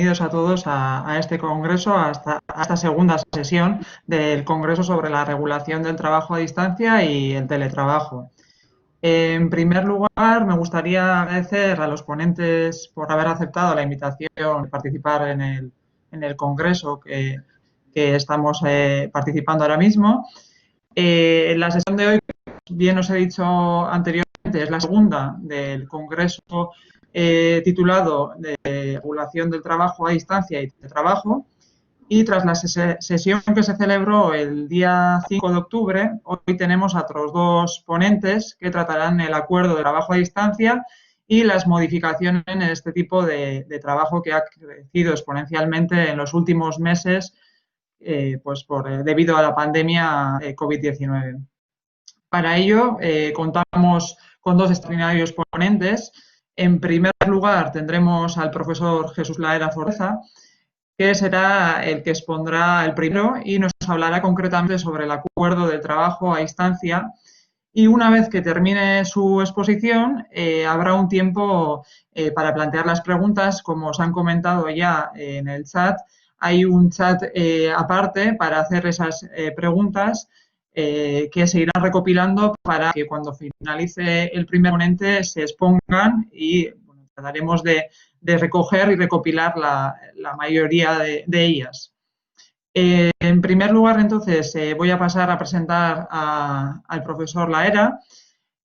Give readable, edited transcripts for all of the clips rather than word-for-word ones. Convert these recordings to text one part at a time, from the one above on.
Bienvenidos a todos a este congreso, a esta segunda sesión del Congreso sobre la regulación del trabajo a distancia y el teletrabajo. En primer lugar, me gustaría agradecer a los ponentes por haber aceptado la invitación de participar en el congreso que estamos participando ahora mismo. La sesión de hoy, bien os he dicho anteriormente, es la segunda del congreso titulado de regulación del trabajo a distancia y de trabajo. Y tras la sesión que se celebró el día 5 de octubre, hoy tenemos a otros dos ponentes que tratarán el acuerdo de trabajo a distancia y las modificaciones en este tipo de trabajo que ha crecido exponencialmente en los últimos meses debido a la pandemia COVID-19. Para ello, contamos con dos extraordinarios ponentes. En primer lugar, tendremos al profesor Jesús Laera Forza, que será el que expondrá el primero y nos hablará concretamente sobre el acuerdo de trabajo a distancia. Y una vez que termine su exposición, habrá un tiempo para plantear las preguntas. Como os han comentado ya en el chat, hay un chat aparte para hacer esas preguntas que se irán recopilando para que cuando finalice el primer ponente se expongan y bueno, trataremos de recoger y recopilar la mayoría de ellas. En primer lugar, entonces, voy a pasar a presentar al profesor Laera.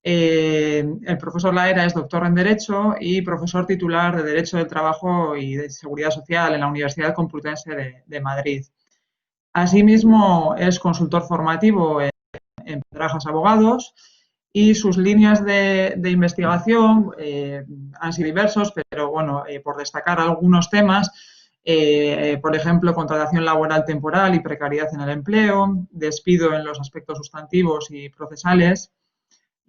El profesor Laera es doctor en Derecho y profesor titular de Derecho del Trabajo y de Seguridad Social en la Universidad Complutense de Madrid. Asimismo, es consultor formativo en Pedrajas Abogados y sus líneas de investigación han sido diversos, pero bueno, por destacar algunos temas, por ejemplo, contratación laboral temporal y precariedad en el empleo, despido en los aspectos sustantivos y procesales,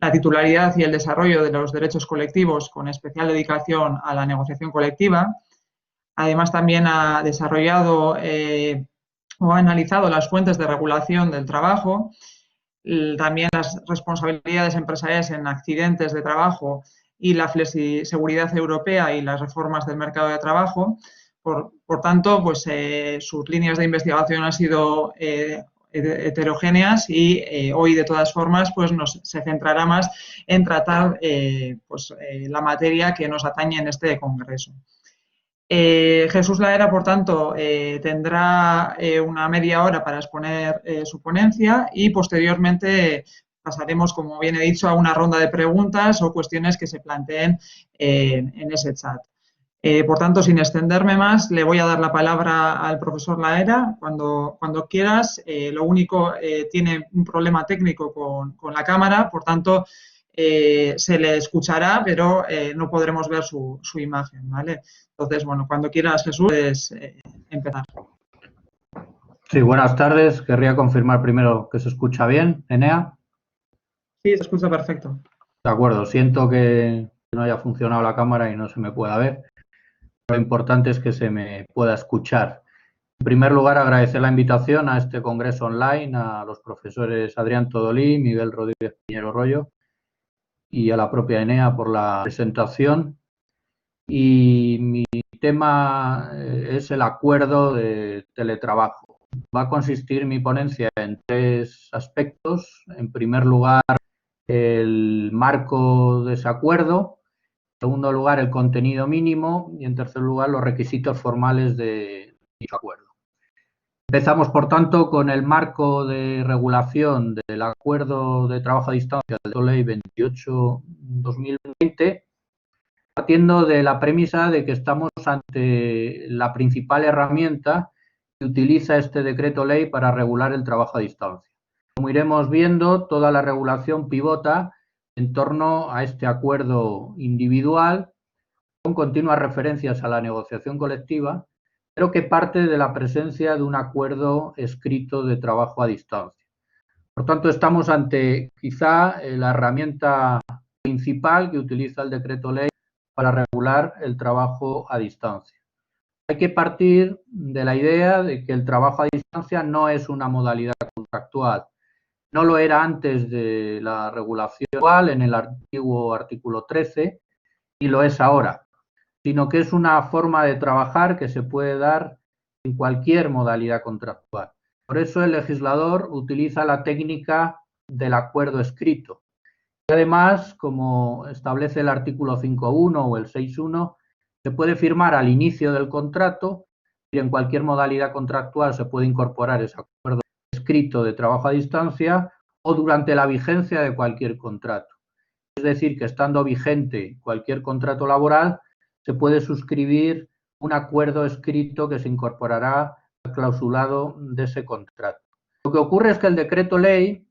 la titularidad y el desarrollo de los derechos colectivos con especial dedicación a la negociación colectiva. Además, también ha desarrollado o ha analizado las fuentes de regulación del trabajo, también las responsabilidades empresariales en accidentes de trabajo y la flexiseguridad europea y las reformas del mercado de trabajo. Por tanto, pues sus líneas de investigación han sido heterogéneas y hoy, de todas formas, pues se centrará más en tratar la materia que nos atañe en este congreso. Jesús Laera, por tanto, tendrá una media hora para exponer su ponencia y posteriormente pasaremos, como bien he dicho, a una ronda de preguntas o cuestiones que se planteen en ese chat. Por tanto, sin extenderme más, le voy a dar la palabra al profesor Laera cuando quieras. Lo único, tiene un problema técnico con la cámara, por tanto, se le escuchará, pero no podremos ver su imagen, ¿vale? Entonces, bueno, cuando quieras, Jesús, puedes empezar. Sí, buenas tardes. Querría confirmar primero que se escucha bien, Enea. Sí, se escucha perfecto. De acuerdo, siento que no haya funcionado la cámara y no se me pueda ver. Lo importante es que se me pueda escuchar. En primer lugar, agradecer la invitación a este congreso online a los profesores Adrián Todolí, Miguel Rodríguez Piñero Rollo y a la propia Enea por la presentación. Y mi tema es el acuerdo de teletrabajo. Va a consistir mi ponencia en tres aspectos. En primer lugar, el marco de ese acuerdo. En segundo lugar, el contenido mínimo. Y en tercer lugar, los requisitos formales de dicho acuerdo. Empezamos, por tanto, con el marco de regulación del acuerdo de trabajo a distancia de Ley 28/2020, partiendo de la premisa de que estamos ante la principal herramienta que utiliza este decreto ley para regular el trabajo a distancia. Como iremos viendo, toda la regulación pivota en torno a este acuerdo individual, con continuas referencias a la negociación colectiva, pero que parte de la presencia de un acuerdo escrito de trabajo a distancia. Por tanto, estamos ante quizá la herramienta principal que utiliza el decreto ley para regular el trabajo a distancia. Hay que partir de la idea de que el trabajo a distancia no es una modalidad contractual. No lo era antes de la regulación actual, en el antiguo artículo 13, y lo es ahora. sino que es una forma de trabajar que se puede dar en cualquier modalidad contractual. Por eso el legislador utiliza la técnica del acuerdo escrito. Y además, como establece el artículo 5.1 o el 6.1, se puede firmar al inicio del contrato y en cualquier modalidad contractual se puede incorporar ese acuerdo escrito de trabajo a distancia o durante la vigencia de cualquier contrato. Es decir, que estando vigente cualquier contrato laboral, se puede suscribir un acuerdo escrito que se incorporará al clausulado de ese contrato. Lo que ocurre es que el decreto ley,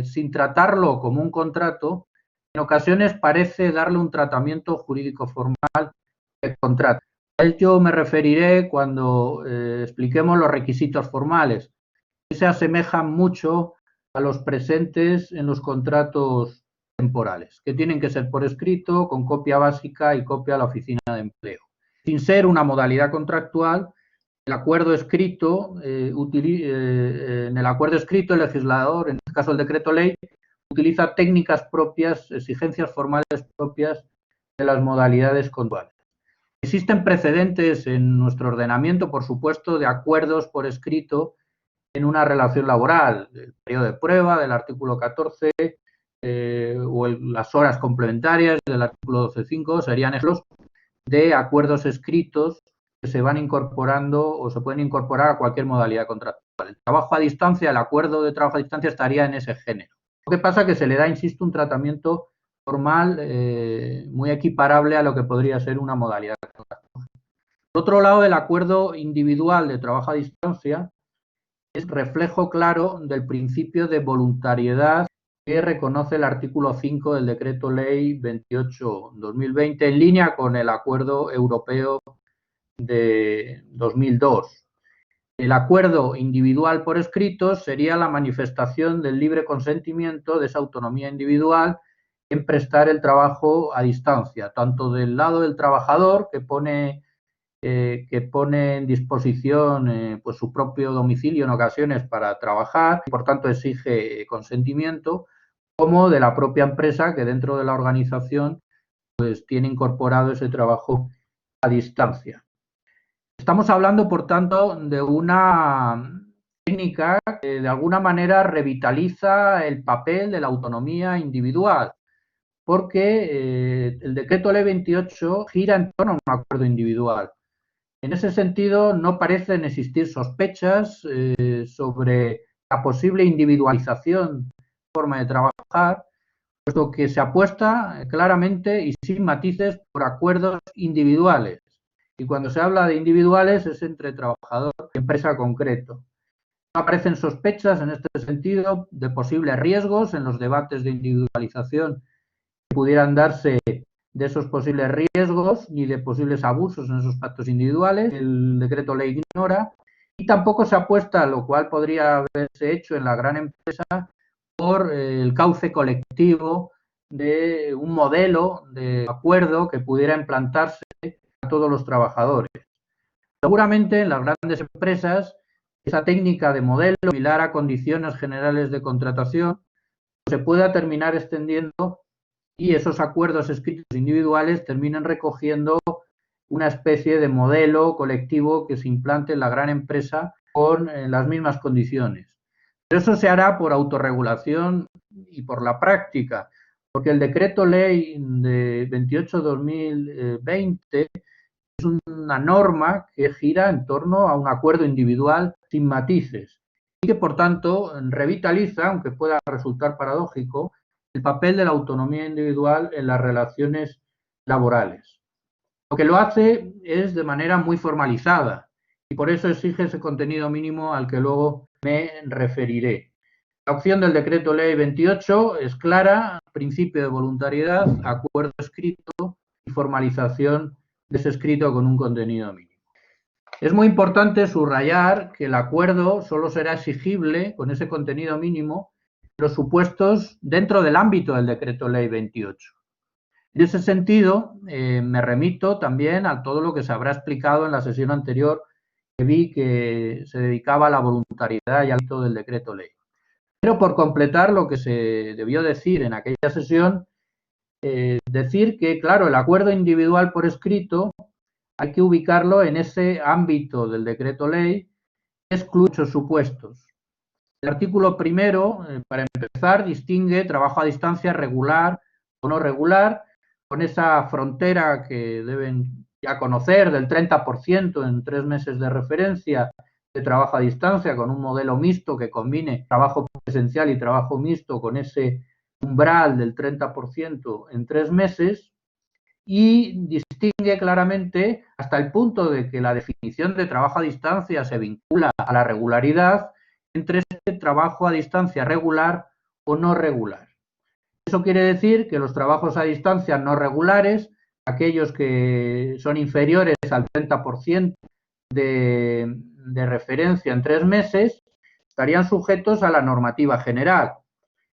sin tratarlo como un contrato, en ocasiones parece darle un tratamiento jurídico formal al contrato. A ello me referiré cuando expliquemos los requisitos formales, que se asemejan mucho a los presentes en los contratos temporales, que tienen que ser por escrito, con copia básica y copia a la oficina de empleo. Sin ser una modalidad contractual, el acuerdo escrito, en el acuerdo escrito el legislador, en este caso el decreto ley, utiliza técnicas propias, exigencias formales propias de las modalidades contractuales. Existen precedentes en nuestro ordenamiento, por supuesto, de acuerdos por escrito en una relación laboral, el periodo de prueba del artículo 14 o las horas complementarias del artículo 12.5 serían ejemplos de acuerdos escritos que se van incorporando o se pueden incorporar a cualquier modalidad contractual. El trabajo a distancia, el acuerdo de trabajo a distancia estaría en ese género. Lo que pasa es que se le da, insisto, un tratamiento formal muy equiparable a lo que podría ser una modalidad contractual. Por otro lado, el acuerdo individual de trabajo a distancia es reflejo claro del principio de voluntariedad que reconoce el artículo 5 del Decreto Ley 28/2020 en línea con el Acuerdo Europeo de 2002. El acuerdo individual por escrito sería la manifestación del libre consentimiento de esa autonomía individual en prestar el trabajo a distancia, tanto del lado del trabajador que pone en disposición pues su propio domicilio en ocasiones para trabajar y por tanto exige consentimiento, como de la propia empresa que dentro de la organización pues tiene incorporado ese trabajo a distancia. Estamos hablando, por tanto, de una técnica que de alguna manera revitaliza el papel de la autonomía individual, porque el decreto ley 28 gira en torno a un acuerdo individual. En ese sentido, no parecen existir sospechas sobre la posible individualización de la forma de trabajar, puesto que se apuesta claramente y sin matices por acuerdos individuales. Y cuando se habla de individuales es entre trabajador y empresa concreto. No aparecen sospechas en este sentido de posibles riesgos en los debates de individualización que pudieran darse de esos posibles riesgos ni de posibles abusos en esos pactos individuales. El decreto ley ignora y tampoco se apuesta, lo cual podría haberse hecho en la gran empresa, por el cauce colectivo de un modelo de acuerdo que pudiera implantarse a todos los trabajadores. Seguramente en las grandes empresas esa técnica de modelo similar a condiciones generales de contratación se pueda terminar extendiendo y esos acuerdos escritos individuales terminan recogiendo una especie de modelo colectivo que se implante en la gran empresa con las mismas condiciones. Pero eso se hará por autorregulación y por la práctica, porque el decreto ley de 28/2020 es una norma que gira en torno a un acuerdo individual sin matices y que, por tanto, revitaliza, aunque pueda resultar paradójico, el papel de la autonomía individual en las relaciones laborales. Lo que lo hace es de manera muy formalizada y por eso exige ese contenido mínimo al que luego me referiré. La opción del decreto ley 28 es clara: principio de voluntariedad, acuerdo escrito y formalización de ese escrito con un contenido mínimo. Es muy importante subrayar que el acuerdo solo será exigible con ese contenido mínimo en los supuestos dentro del ámbito del decreto ley 28. En ese sentido, me remito también a todo lo que se habrá explicado en la sesión anterior, que vi que se dedicaba a la voluntariedad y al ámbito del decreto ley. Pero por completar lo que se debió decir en aquella sesión, decir que, claro, el acuerdo individual por escrito hay que ubicarlo en ese ámbito del decreto ley que excluye muchos supuestos. El artículo primero, para empezar, distingue trabajo a distancia regular o no regular, con esa frontera que deben ya conocer del 30% en 3 meses de referencia de trabajo a distancia, con un modelo mixto que combine trabajo presencial y trabajo mixto con ese umbral del 30% en 3 meses, y distingue claramente hasta el punto de que la definición de trabajo a distancia se vincula a la regularidad entre este trabajo a distancia regular o no regular. Eso quiere decir que los trabajos a distancia no regulares, aquellos que son inferiores al 30% de referencia en 3 meses, estarían sujetos a la normativa general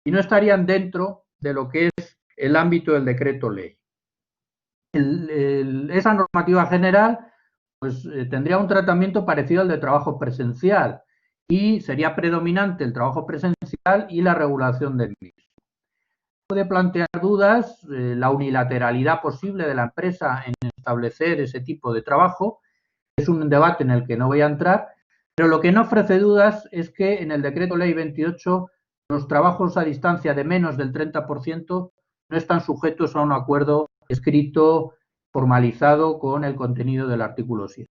y no estarían dentro de lo que es el ámbito del decreto ley. Esa normativa general pues, tendría un tratamiento parecido al de trabajo presencial y sería predominante el trabajo presencial y la regulación del mismo. Puede plantear dudas la unilateralidad posible de la empresa en establecer ese tipo de trabajo. Es un debate en el que no voy a entrar, pero lo que no ofrece dudas es que en el decreto ley 28 los trabajos a distancia de menos del 30% no están sujetos a un acuerdo escrito, formalizado con el contenido del artículo 7.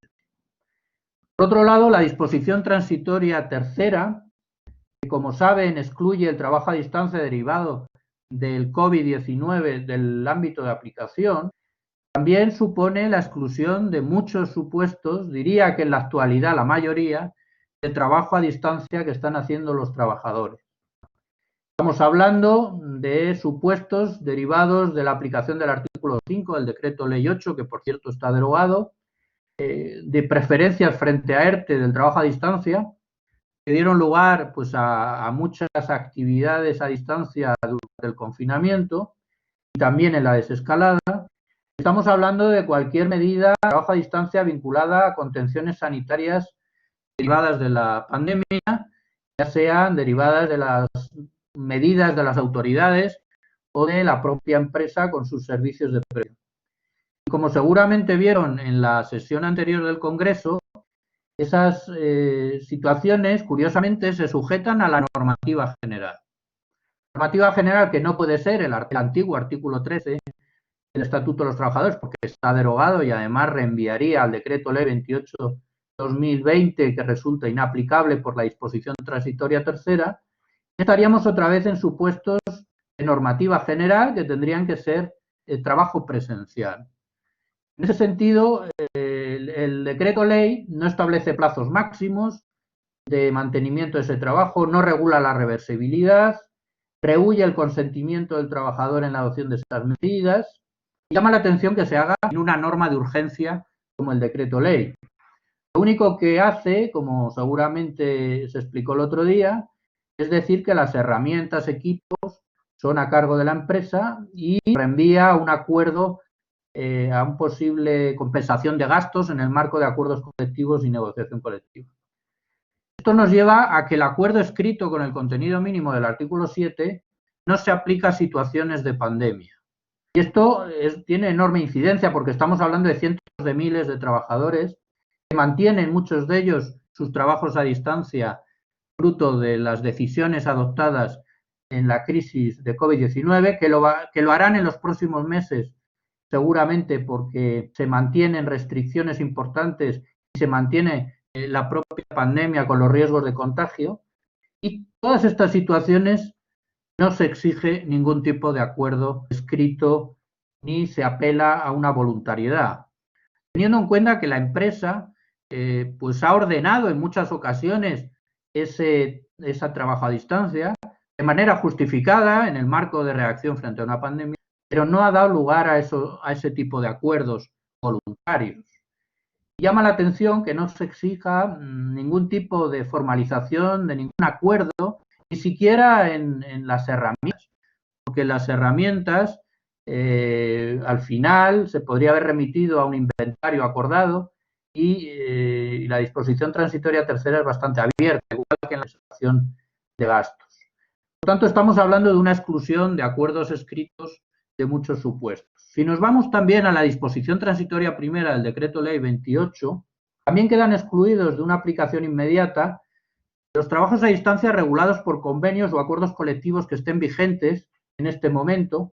Por otro lado, la disposición transitoria tercera, que como saben excluye el trabajo a distancia derivado del COVID-19 del ámbito de aplicación, también supone la exclusión de muchos supuestos, diría que en la actualidad la mayoría, de trabajo a distancia que están haciendo los trabajadores. Estamos hablando de supuestos derivados de la aplicación del artículo 5 del decreto ley 8, que por cierto está derogado, de preferencias frente a ERTE del trabajo a distancia, que dieron lugar pues, a muchas actividades a distancia durante el confinamiento y también en la desescalada. Estamos hablando de cualquier medida de trabajo a distancia vinculada a contenciones sanitarias derivadas de la pandemia, ya sean derivadas de las medidas de las autoridades o de la propia empresa con sus servicios de prevención. Y como seguramente vieron en la sesión anterior del Congreso, esas situaciones, curiosamente, se sujetan a la normativa general. La normativa general que no puede ser el antiguo artículo 13 del Estatuto de los Trabajadores, porque está derogado y además reenviaría al decreto ley 28/2020, que resulta inaplicable por la disposición transitoria tercera. Estaríamos otra vez en supuestos de normativa general que tendrían que ser el trabajo presencial. En ese sentido, el decreto ley no establece plazos máximos de mantenimiento de ese trabajo, no regula la reversibilidad, rehúye el consentimiento del trabajador en la adopción de estas medidas y llama la atención que se haga en una norma de urgencia como el decreto ley. Lo único que hace, como seguramente se explicó el otro día, es decir que las herramientas, equipos, son a cargo de la empresa y reenvía a un acuerdo, a una posible compensación de gastos en el marco de acuerdos colectivos y negociación colectiva. Esto nos lleva a que el acuerdo escrito con el contenido mínimo del artículo 7 no se aplica a situaciones de pandemia. Y esto tiene enorme incidencia porque estamos hablando de cientos de miles de trabajadores que mantienen, muchos de ellos, sus trabajos a distancia fruto de las decisiones adoptadas en la crisis de COVID-19, que lo harán en los próximos meses, seguramente porque se mantienen restricciones importantes y se mantiene la propia pandemia con los riesgos de contagio. Y todas estas situaciones no se exige ningún tipo de acuerdo escrito ni se apela a una voluntariedad. Teniendo en cuenta que la empresa pues ha ordenado en muchas ocasiones ese trabajo a distancia de manera justificada en el marco de reacción frente a una pandemia, pero no ha dado lugar a ese tipo de acuerdos voluntarios. Llama la atención que no se exija ningún tipo de formalización de ningún acuerdo, ni siquiera en las herramientas, porque las herramientas al final se podría haber remitido a un inventario acordado y la disposición transitoria tercera es bastante abierta, igual que en la situación de gastos. Por tanto, estamos hablando de una exclusión de acuerdos escritos de muchos supuestos. Si nos vamos también a la disposición transitoria primera del Decreto Ley 28, también quedan excluidos de una aplicación inmediata los trabajos a distancia regulados por convenios o acuerdos colectivos que estén vigentes en este momento,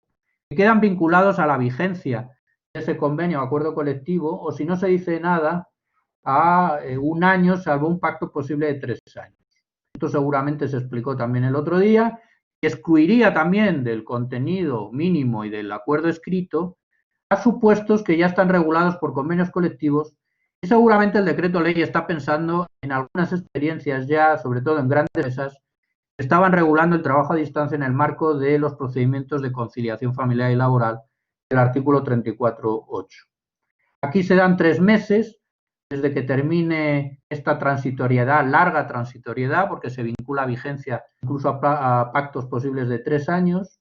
que quedan vinculados a la vigencia de ese convenio o acuerdo colectivo, o si no se dice nada, a 1 año, salvo un pacto posible de 3 años. Esto seguramente se explicó también el otro día, que excluiría también del contenido mínimo y del acuerdo escrito a supuestos que ya están regulados por convenios colectivos, y seguramente el decreto ley está pensando en algunas experiencias ya, sobre todo en grandes empresas, que estaban regulando el trabajo a distancia en el marco de los procedimientos de conciliación familiar y laboral del artículo 34.8. Aquí se dan 3 meses desde que termine esta transitoriedad, larga transitoriedad, porque se vincula a vigencia incluso a pactos posibles de 3 años,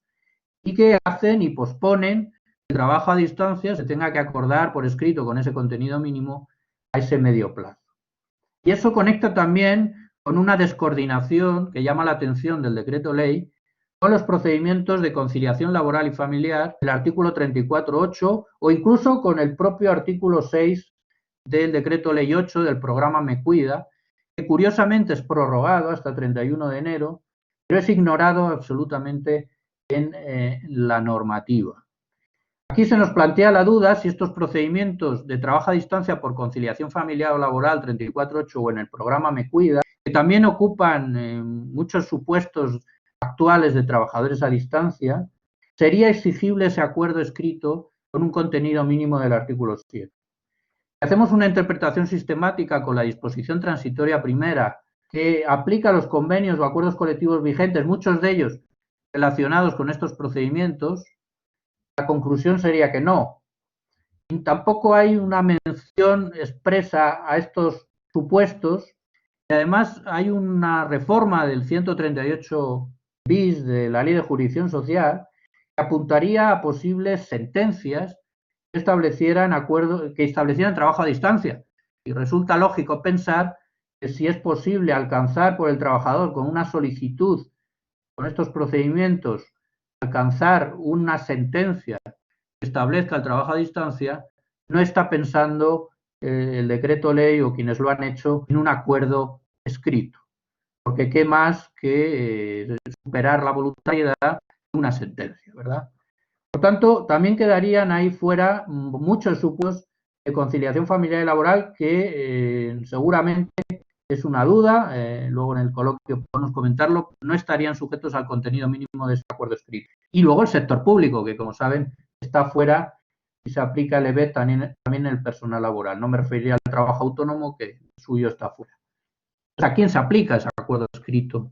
y que hacen y posponen el trabajo a distancia se tenga que acordar por escrito con ese contenido mínimo a ese medio plazo. Y eso conecta también con una descoordinación que llama la atención del decreto ley con los procedimientos de conciliación laboral y familiar, el artículo 34.8 o incluso con el propio artículo 6 del decreto ley 8 del programa Me Cuida, que curiosamente es prorrogado hasta 31 de enero, pero es ignorado absolutamente en la normativa. Aquí se nos plantea la duda si estos procedimientos de trabajo a distancia por conciliación familiar o laboral 34.8 o en el programa Me Cuida, que también ocupan muchos supuestos actuales de trabajadores a distancia, sería exigible ese acuerdo escrito con un contenido mínimo del artículo 7. Hacemos una interpretación sistemática con la disposición transitoria primera que aplica los convenios o acuerdos colectivos vigentes, muchos de ellos relacionados con estos procedimientos. La conclusión sería que no. Y tampoco hay una mención expresa a estos supuestos. Y además hay una reforma del 138 bis de la Ley de Jurisdicción Social que apuntaría a posibles sentencias que establecieran trabajo a distancia. Y resulta lógico pensar que si es posible alcanzar por el trabajador con una solicitud, con estos procedimientos, alcanzar una sentencia que establezca el trabajo a distancia, no está pensando el decreto ley o quienes lo han hecho en un acuerdo escrito. Porque qué más que superar la voluntariedad de una sentencia, ¿verdad? Por tanto, también quedarían ahí fuera muchos supuestos de conciliación familiar y laboral que seguramente es una duda, luego en el coloquio podemos comentarlo, no estarían sujetos al contenido mínimo de este acuerdo escrito. Y luego el sector público, que como saben está fuera y se aplica el EBET también en el personal laboral. No me referiría al trabajo autónomo, que suyo está fuera. ¿A quién se aplica ese acuerdo escrito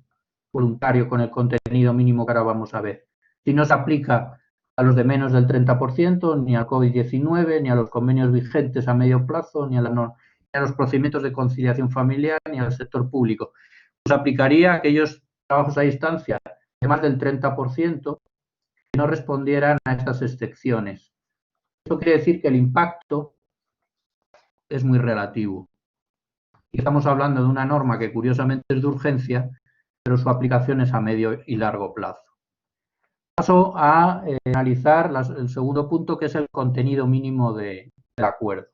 voluntario con el contenido mínimo que ahora vamos a ver? Si no se aplica a los de menos del 30%, ni al COVID-19, ni a los convenios vigentes a medio plazo, ni a los procedimientos de conciliación familiar, ni al sector público. Pues aplicaría a aquellos trabajos a distancia de más del 30% que no respondieran a estas excepciones. Esto quiere decir que el impacto es muy relativo. Y estamos hablando de una norma que curiosamente es de urgencia, pero su aplicación es a medio y largo plazo. Paso a analizar el segundo punto, que es el contenido mínimo del acuerdo.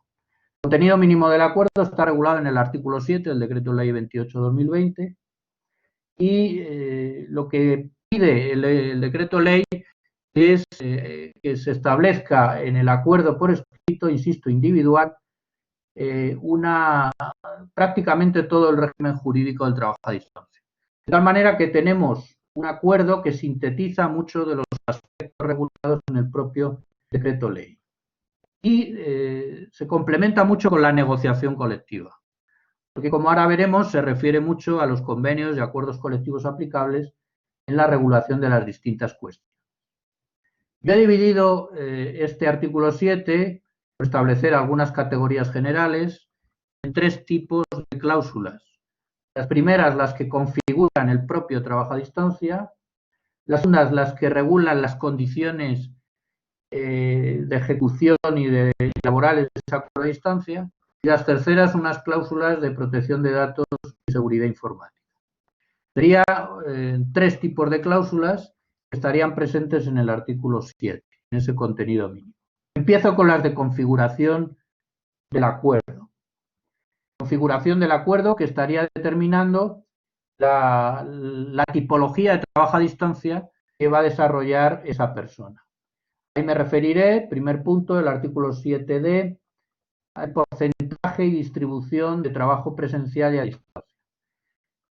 El contenido mínimo del acuerdo está regulado en el artículo 7 del Decreto Ley 28/2020 y lo que pide el Decreto Ley es que se establezca en el acuerdo por escrito, insisto, individual, prácticamente todo el régimen jurídico del trabajo a distancia. De tal manera que tenemos un acuerdo que sintetiza muchos de los aspectos regulados en el propio decreto ley. Y se complementa mucho con la negociación colectiva. Porque como ahora veremos, se refiere mucho a los convenios y acuerdos colectivos aplicables en la regulación de las distintas cuestiones. Yo he dividido este artículo 7 por establecer algunas categorías generales en 3 tipos de cláusulas. Las primeras, las que configuran el propio trabajo a distancia. Las segundas, las que regulan las condiciones de ejecución y laborales de ese acuerdo a distancia. Y las terceras, unas cláusulas de protección de datos y seguridad informática. Sería 3 tipos de cláusulas que estarían presentes en el artículo 7. en ese contenido mínimo. Empiezo con las de configuración del acuerdo. Configuración del acuerdo que estaría determinando la tipología de trabajo a distancia que va a desarrollar esa persona. Ahí me referiré, primer punto, del artículo 7D, al porcentaje y distribución de trabajo presencial y a distancia.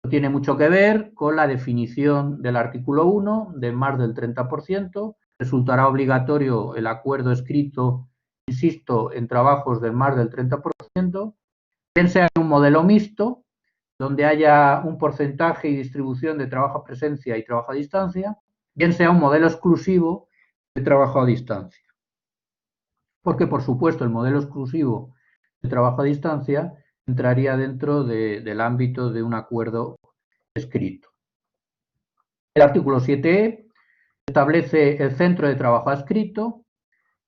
Tiene mucho que ver con la definición del artículo 1 de más del 30%. Resultará obligatorio el acuerdo escrito, insisto, en trabajos de más del 30%. Bien sea un modelo mixto, donde haya un porcentaje y distribución de trabajo a presencia y trabajo a distancia, bien sea un modelo exclusivo de trabajo a distancia. Porque, por supuesto, el modelo exclusivo de trabajo a distancia entraría dentro del ámbito de un acuerdo escrito. El artículo 7E establece el centro de trabajo adscrito.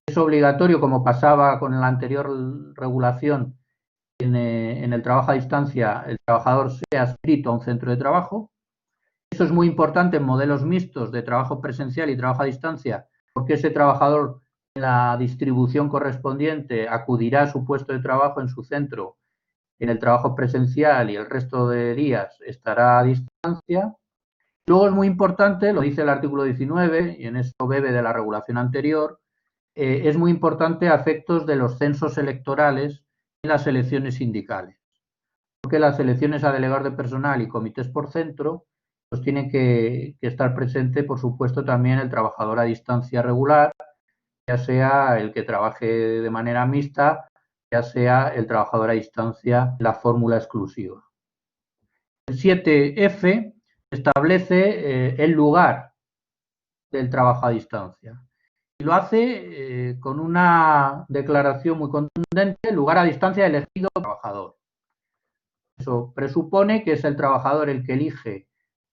Es obligatorio, como pasaba con la anterior regulación, en el trabajo a distancia, el trabajador sea adscrito a un centro de trabajo. Eso es muy importante en modelos mixtos de trabajo presencial y trabajo a distancia, porque ese trabajador en la distribución correspondiente acudirá a su puesto de trabajo en su centro en el trabajo presencial y el resto de días estará a distancia. Luego es muy importante, lo dice el artículo 19, y en esto bebe de la regulación anterior, es muy importante a efectos de los censos electorales y las elecciones sindicales. Porque las elecciones a delegados de personal y comités por centro, pues tienen que estar presente, por supuesto, también el trabajador a distancia regular, ya sea el que trabaje de manera mixta, ya sea el trabajador a distancia, la fórmula exclusiva. El 7F establece el lugar del trabajo a distancia. Y lo hace con una declaración muy contundente, lugar a distancia elegido por el trabajador. Eso presupone que es el trabajador el que elige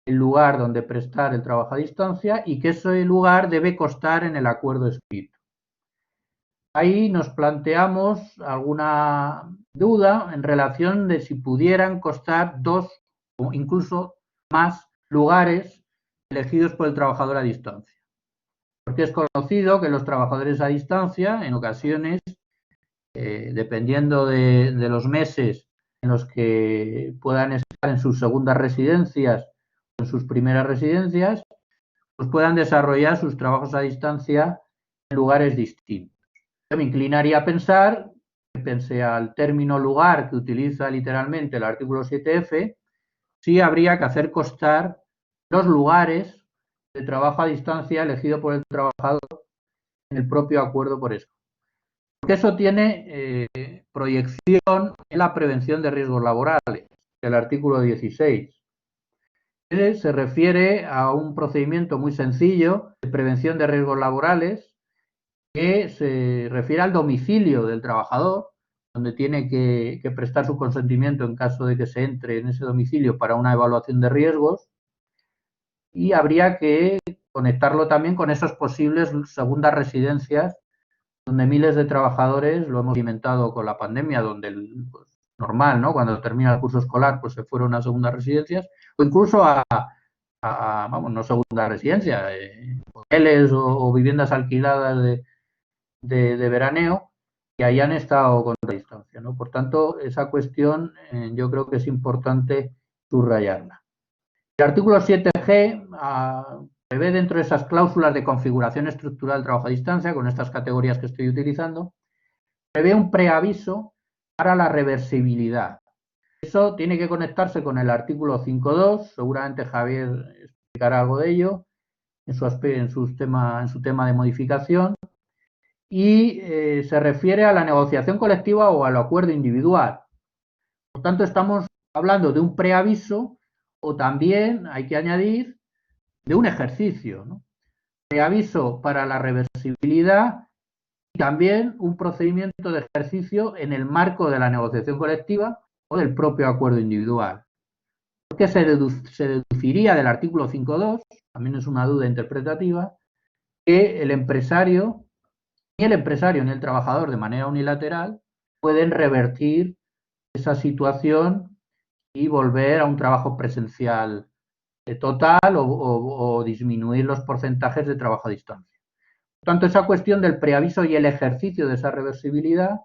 el lugar donde prestar el trabajo a distancia y que ese lugar debe constar en el acuerdo escrito. Ahí nos planteamos alguna duda en relación de si pudieran constar 2 o incluso más lugares elegidos por el trabajador a distancia. Porque es conocido que los trabajadores a distancia, en ocasiones, dependiendo de los meses en los que puedan estar en sus segundas residencias o en sus primeras residencias, pues puedan desarrollar sus trabajos a distancia en lugares distintos. Yo me inclinaría a pensar, que pese al término lugar que utiliza literalmente el artículo 7F, sí habría que hacer constar los lugares de trabajo a distancia elegido por el trabajador en el propio acuerdo por eso. Porque eso tiene proyección en la prevención de riesgos laborales, el artículo 16. Se refiere a un procedimiento muy sencillo de prevención de riesgos laborales que se refiere al domicilio del trabajador, donde tiene que prestar su consentimiento en caso de que se entre en ese domicilio para una evaluación de riesgos, y habría que conectarlo también con esas posibles segundas residencias donde miles de trabajadores, lo hemos experimentado con la pandemia, donde pues, normal, ¿no? Cuando termina el curso escolar, pues se fueron a segundas residencias, o incluso vamos, no segundas residencias, hoteles o viviendas alquiladas de veraneo, que hayan estado con la distancia, ¿no? Por tanto, esa cuestión yo creo que es importante subrayarla. El artículo 7G prevé dentro de esas cláusulas de configuración estructural del trabajo a distancia, con estas categorías que estoy utilizando, prevé un preaviso para la reversibilidad. Eso tiene que conectarse con el artículo 5.2, seguramente Javier explicará algo de ello en su tema de modificación, y se refiere a la negociación colectiva o al acuerdo individual. Por tanto, estamos hablando de un preaviso o también, hay que añadir, de un ejercicio, ¿no? Preaviso para la reversibilidad y también un procedimiento de ejercicio en el marco de la negociación colectiva o del propio acuerdo individual. Porque se deduciría del artículo 5.2, también es una duda interpretativa, que el empresario, ni el trabajador de manera unilateral pueden revertir esa situación y volver a un trabajo presencial total o disminuir los porcentajes de trabajo a distancia. Por tanto, esa cuestión del preaviso y el ejercicio de esa reversibilidad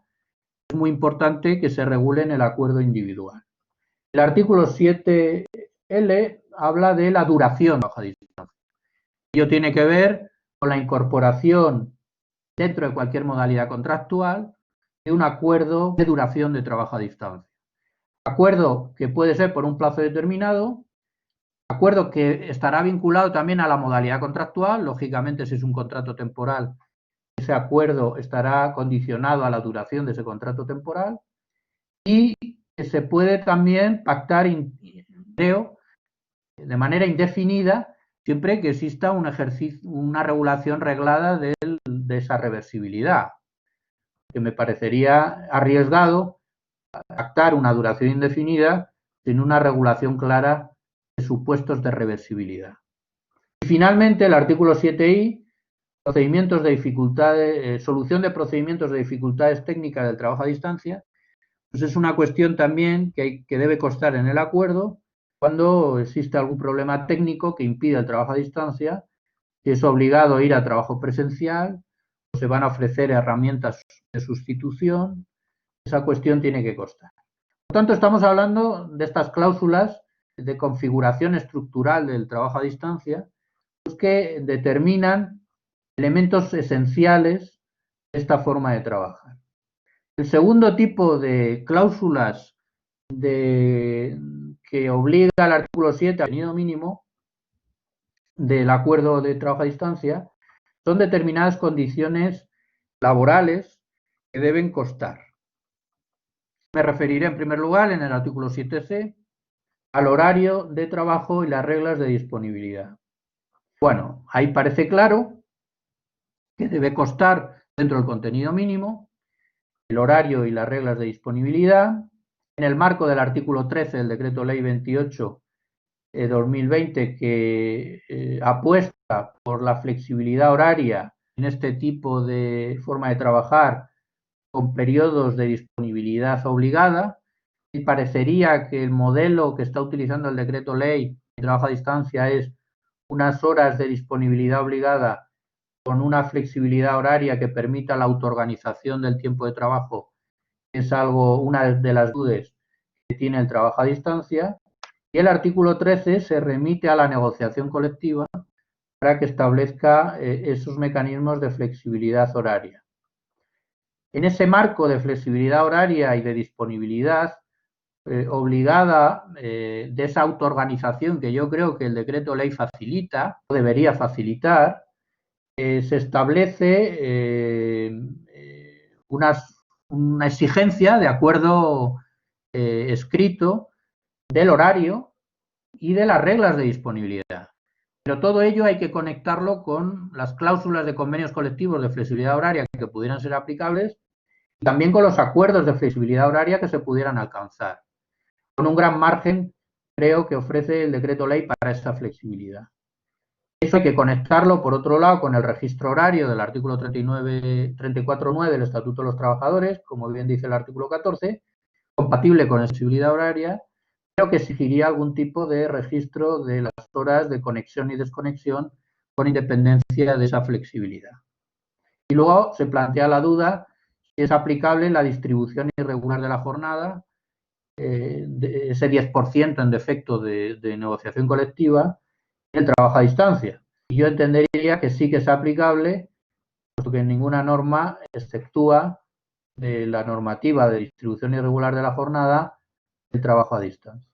es muy importante que se regule en el acuerdo individual. El artículo 7L habla de la duración de trabajo a distancia. Ello tiene que ver con la incorporación dentro de cualquier modalidad contractual de un acuerdo de duración de trabajo a distancia. Acuerdo que puede ser por un plazo determinado, acuerdo que estará vinculado también a la modalidad contractual, lógicamente si es un contrato temporal, ese acuerdo estará condicionado a la duración de ese contrato temporal y se puede también pactar, creo, de manera indefinida, siempre que exista una regulación reglada de esa reversibilidad, que me parecería arriesgado pactar una duración indefinida sin una regulación clara de supuestos de reversibilidad. Y finalmente, el artículo 7I, procedimientos de dificultades, solución de procedimientos de dificultades técnicas del trabajo a distancia, pues es una cuestión también que debe constar en el acuerdo cuando existe algún problema técnico que impida el trabajo a distancia, si es obligado a ir a trabajo presencial, o se van a ofrecer herramientas de sustitución, esa cuestión tiene que constar. Por tanto, estamos hablando de estas cláusulas de configuración estructural del trabajo a distancia, pues que determinan elementos esenciales de esta forma de trabajar. El segundo tipo de cláusulas que obliga al artículo 7 al contenido mínimo del acuerdo de trabajo a distancia son determinadas condiciones laborales que deben constar. Me referiré en primer lugar en el artículo 7C al horario de trabajo y las reglas de disponibilidad. Bueno, ahí parece claro que debe constar dentro del contenido mínimo el horario y las reglas de disponibilidad. En el marco del artículo 13 del Decreto Ley 28/2020, que apuesta por la flexibilidad horaria en este tipo de forma de trabajar con periodos de disponibilidad obligada, y parecería que el modelo que está utilizando el Decreto Ley de trabajo a distancia es unas horas de disponibilidad obligada con una flexibilidad horaria que permita la autoorganización del tiempo de trabajo, es una de las dudas que tiene el trabajo a distancia. Y el artículo 13 se remite a la negociación colectiva para que establezca esos mecanismos de flexibilidad horaria. En ese marco de flexibilidad horaria y de disponibilidad obligada, de esa autoorganización que yo creo que el decreto ley facilita, o debería facilitar, se establece una exigencia de acuerdo escrito del horario y de las reglas de disponibilidad. Pero todo ello hay que conectarlo con las cláusulas de convenios colectivos de flexibilidad horaria que pudieran ser aplicables y también con los acuerdos de flexibilidad horaria que se pudieran alcanzar. Con un gran margen, creo que ofrece el decreto ley para esta flexibilidad. Eso hay que conectarlo, por otro lado, con el registro horario del artículo 34.9 del Estatuto de los Trabajadores, como bien dice el artículo 14, compatible con la flexibilidad horaria, pero que exigiría algún tipo de registro de las horas de conexión y desconexión con independencia de esa flexibilidad. Y luego se plantea la duda si es aplicable la distribución irregular de la jornada, de ese 10% en defecto de negociación colectiva, el trabajo a distancia. Y yo entendería que sí que es aplicable, puesto que en ninguna norma exceptúa de la normativa de distribución irregular de la jornada el trabajo a distancia.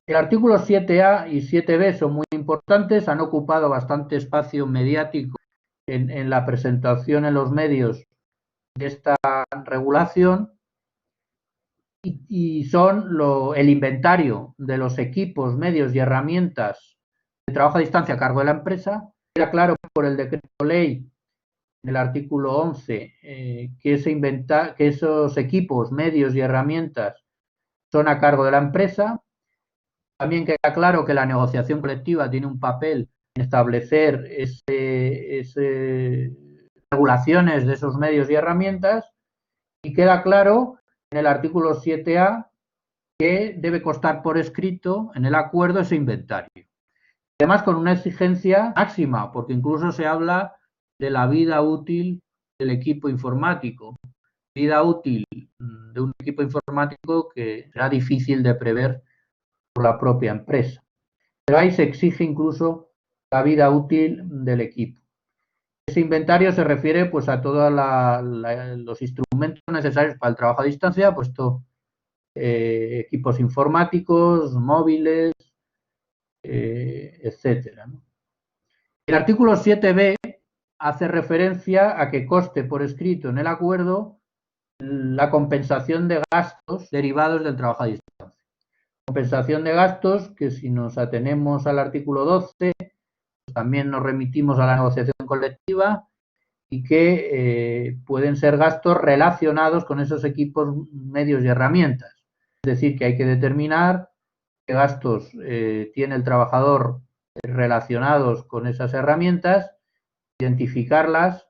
El artículo 7A y 7B son muy importantes, han ocupado bastante espacio mediático en la presentación en los medios de esta regulación y son el inventario de los equipos, medios y herramientas de trabajo a distancia a cargo de la empresa. Queda claro por el decreto ley en el artículo 11 que esos equipos, medios y herramientas son a cargo de la empresa. También queda claro que la negociación colectiva tiene un papel en establecer regulaciones de esos medios y herramientas, y queda claro en el artículo 7A que debe constar por escrito en el acuerdo ese inventario. Además, con una exigencia máxima, porque incluso se habla de la vida útil del equipo informático. Vida útil de un equipo informático que será difícil de prever por la propia empresa. Pero ahí se exige incluso la vida útil del equipo. Ese inventario se refiere pues a todos los instrumentos necesarios para el trabajo a distancia, puesto equipos informáticos, móviles, etcétera, ¿no? El artículo 7b hace referencia a que conste por escrito en el acuerdo la compensación de gastos derivados del trabajo a distancia. Compensación de gastos que, si nos atenemos al artículo 12, pues también nos remitimos a la negociación colectiva y que pueden ser gastos relacionados con esos equipos, medios y herramientas. Es decir, que hay que determinar qué gastos tiene el trabajador relacionados con esas herramientas, identificarlos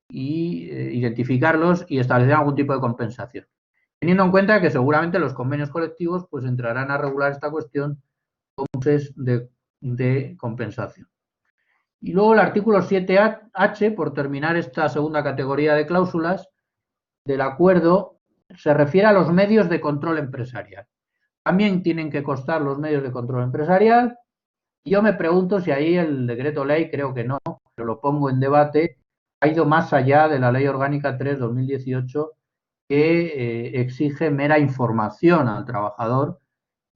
y establecer algún tipo de compensación. Teniendo en cuenta que seguramente los convenios colectivos pues entrarán a regular esta cuestión con bases de compensación. Y luego el artículo 7H, por terminar esta segunda categoría de cláusulas del acuerdo, se refiere a los medios de control empresarial. También tienen que constar los medios de control empresarial. Y yo me pregunto si ahí el decreto ley, creo que no, pero lo pongo en debate, ha ido más allá de la Ley Orgánica 3/2018, que exige mera información al trabajador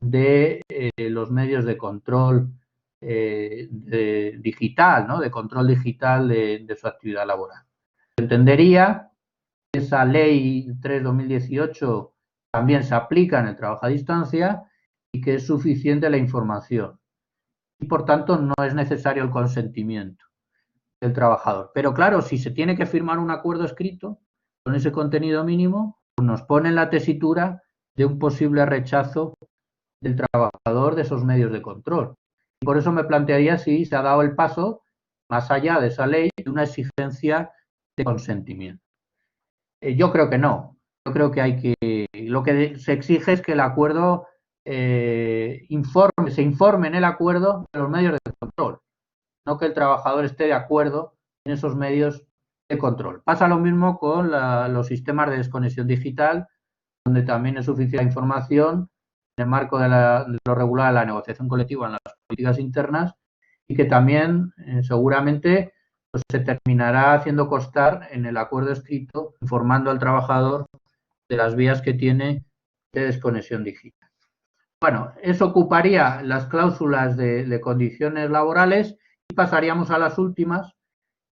de los medios de control digital, ¿no? De control digital de su actividad laboral. Entendería que esa Ley 3/2018 también se aplica en el trabajo a distancia y que es suficiente la información. Y por tanto no es necesario el consentimiento del trabajador. Pero claro, si se tiene que firmar un acuerdo escrito con ese contenido mínimo, pues nos pone en la tesitura de un posible rechazo del trabajador de esos medios de control. Y por eso me plantearía si se ha dado el paso más allá de esa ley de una exigencia de consentimiento. Yo creo que no. Yo creo que lo que se exige es que el acuerdo se informe en el acuerdo de los medios de control, no que el trabajador esté de acuerdo en esos medios de control. Pasa lo mismo con los sistemas de desconexión digital, donde también es suficiente la información en el marco de lo regulado en la negociación colectiva en las políticas internas y que también seguramente pues, se terminará haciendo constar en el acuerdo escrito, informando al trabajador de las vías que tiene de desconexión digital. Bueno, eso ocuparía las cláusulas de condiciones laborales y pasaríamos a las últimas,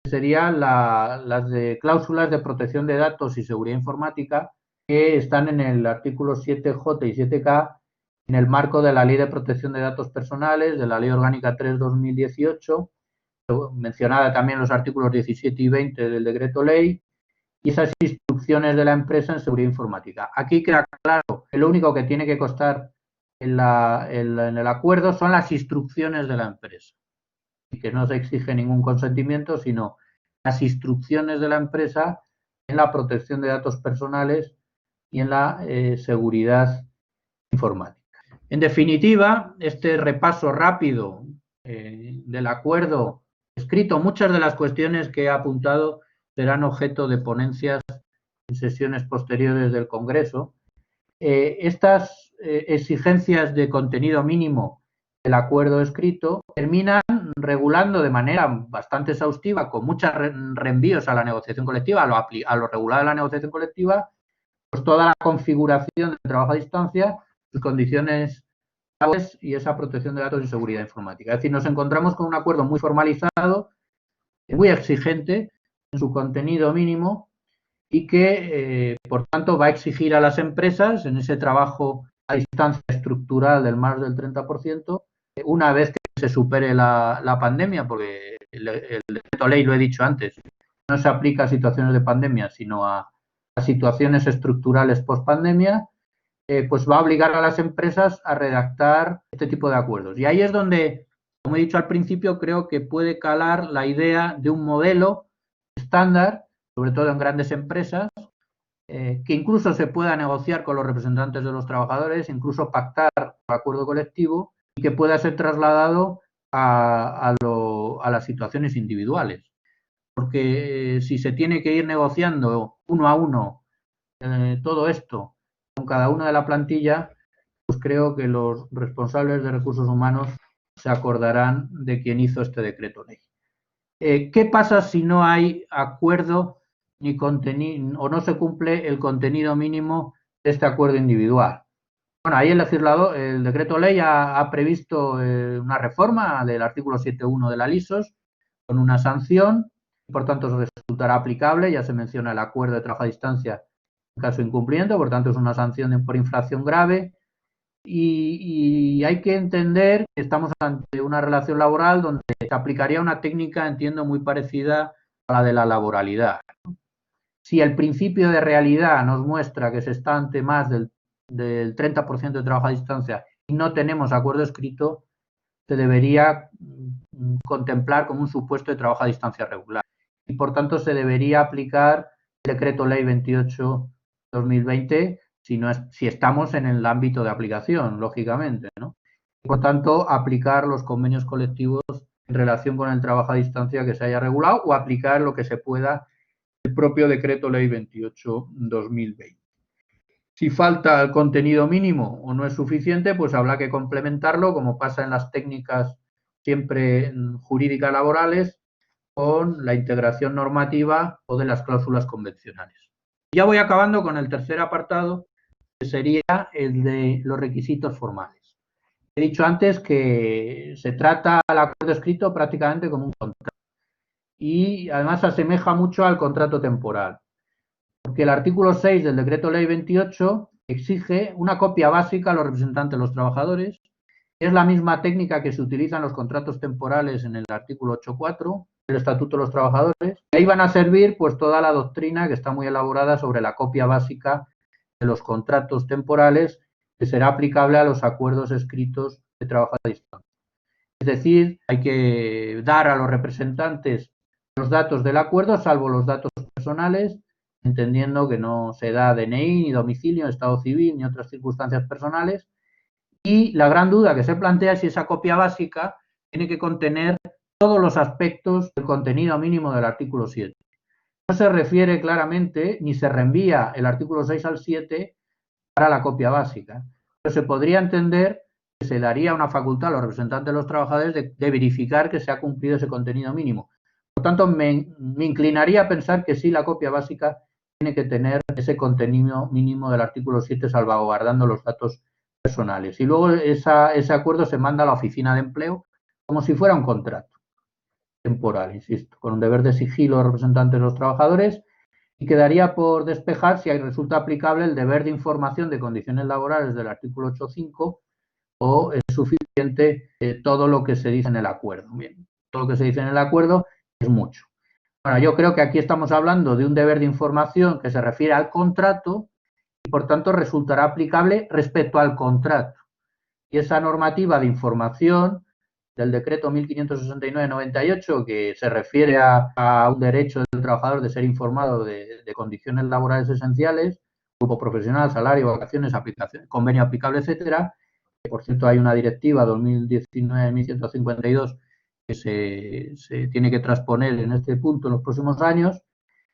que serían las de cláusulas de protección de datos y seguridad informática, que están en el artículo 7J y 7K en el marco de la Ley de Protección de Datos Personales, de la Ley Orgánica 3/2018, mencionada también en los artículos 17 y 20 del decreto ley, y esas instrucciones de la empresa en seguridad informática. Aquí queda claro que lo único que tiene que constar en el acuerdo son las instrucciones de la empresa y que no se exige ningún consentimiento, sino las instrucciones de la empresa en la protección de datos personales y en la seguridad informática. En definitiva, este repaso rápido del acuerdo escrito, muchas de las cuestiones que he apuntado serán objeto de ponencias en sesiones posteriores del Congreso. Estas exigencias de contenido mínimo del acuerdo escrito terminan regulando de manera bastante exhaustiva, con muchos reenvíos a la negociación colectiva, a lo regulado de la negociación colectiva, pues toda la configuración del trabajo a distancia, sus condiciones laborales y esa protección de datos y seguridad informática. Es decir, nos encontramos con un acuerdo muy formalizado, muy exigente en su contenido mínimo y que, por tanto, va a exigir a las empresas en ese trabajo a distancia estructural del más del 30%, una vez que se supere la pandemia, porque el decreto ley, lo he dicho antes, no se aplica a situaciones de pandemia, sino a situaciones estructurales post-pandemia, pues va a obligar a las empresas a redactar este tipo de acuerdos. Y ahí es donde, como he dicho al principio, creo que puede calar la idea de un modelo estándar, sobre todo en grandes empresas, que incluso se pueda negociar con los representantes de los trabajadores, incluso pactar por acuerdo colectivo y que pueda ser trasladado a las situaciones individuales. porque si se tiene que ir negociando uno a uno todo esto con cada una de la plantilla, pues creo que los responsables de recursos humanos se acordarán de quién hizo este decreto ley. ¿Qué pasa si no hay acuerdo ni contenido o no se cumple el contenido mínimo de este acuerdo individual? Bueno, ahí el legislador, el decreto ley ha previsto una reforma del artículo 7.1 de la LISOS con una sanción, y por tanto resultará aplicable, ya se menciona el acuerdo de trabajo a distancia en caso de incumplimiento, por tanto es una sanción por infracción grave, y hay que entender que estamos ante una relación laboral donde se aplicaría una técnica, entiendo, muy parecida a la de la laboralidad. Si el principio de realidad nos muestra que se está ante más del 30% de trabajo a distancia y no tenemos acuerdo escrito, se debería contemplar como un supuesto de trabajo a distancia regular. Y por tanto se debería aplicar el decreto ley 28/2020 si estamos en el ámbito de aplicación, lógicamente, ¿no? Por tanto, aplicar los convenios colectivos en relación con el trabajo a distancia que se haya regulado o aplicar lo que se pueda el propio decreto ley 28/2020. Si falta el contenido mínimo o no es suficiente, pues habrá que complementarlo, como pasa en las técnicas siempre jurídicas laborales, con la integración normativa o de las cláusulas convencionales. Ya voy acabando con el tercer apartado, que sería el de los requisitos formales. He dicho antes que se trata al acuerdo escrito prácticamente como un contrato y además se asemeja mucho al contrato temporal, porque el artículo 6 del decreto ley 28 exige una copia básica a los representantes de los trabajadores. Es la misma técnica que se utiliza en los contratos temporales en el artículo 8.4 del Estatuto de los Trabajadores. Ahí van a servir pues toda la doctrina que está muy elaborada sobre la copia básica de los contratos temporales, que será aplicable a los acuerdos escritos de trabajo a distancia. Es decir, hay que dar a los representantes los datos del acuerdo, salvo los datos personales, entendiendo que no se da DNI, ni domicilio, estado civil, ni otras circunstancias personales. Y la gran duda que se plantea es si esa copia básica tiene que contener todos los aspectos del contenido mínimo del artículo 7. No se refiere claramente ni se reenvía el artículo 6 al 7 para la copia básica. Pero se podría entender que se daría una facultad a los representantes de los trabajadores de verificar que se ha cumplido ese contenido mínimo. Por tanto, me inclinaría a pensar que sí, la copia básica tiene que tener ese contenido mínimo del artículo 7 salvaguardando los datos personales. Y luego ese acuerdo se manda a la oficina de empleo como si fuera un contrato temporal, insisto, con un deber de sigilo a los representantes de los trabajadores, y quedaría por despejar si resulta aplicable el deber de información de condiciones laborales del artículo 8.5 o es suficiente todo lo que se dice en el acuerdo. Bien, todo lo que se dice en el acuerdo es mucho. Bueno, yo creo que aquí estamos hablando de un deber de información que se refiere al contrato y por tanto resultará aplicable respecto al contrato. Y esa normativa de información del decreto 1569/98, que se refiere a un derecho del trabajador de ser informado de condiciones laborales esenciales, grupo profesional, salario, vacaciones, convenio aplicable, etcétera. Por cierto, hay una directiva 2019/1152 que se tiene que transponer en este punto en los próximos años.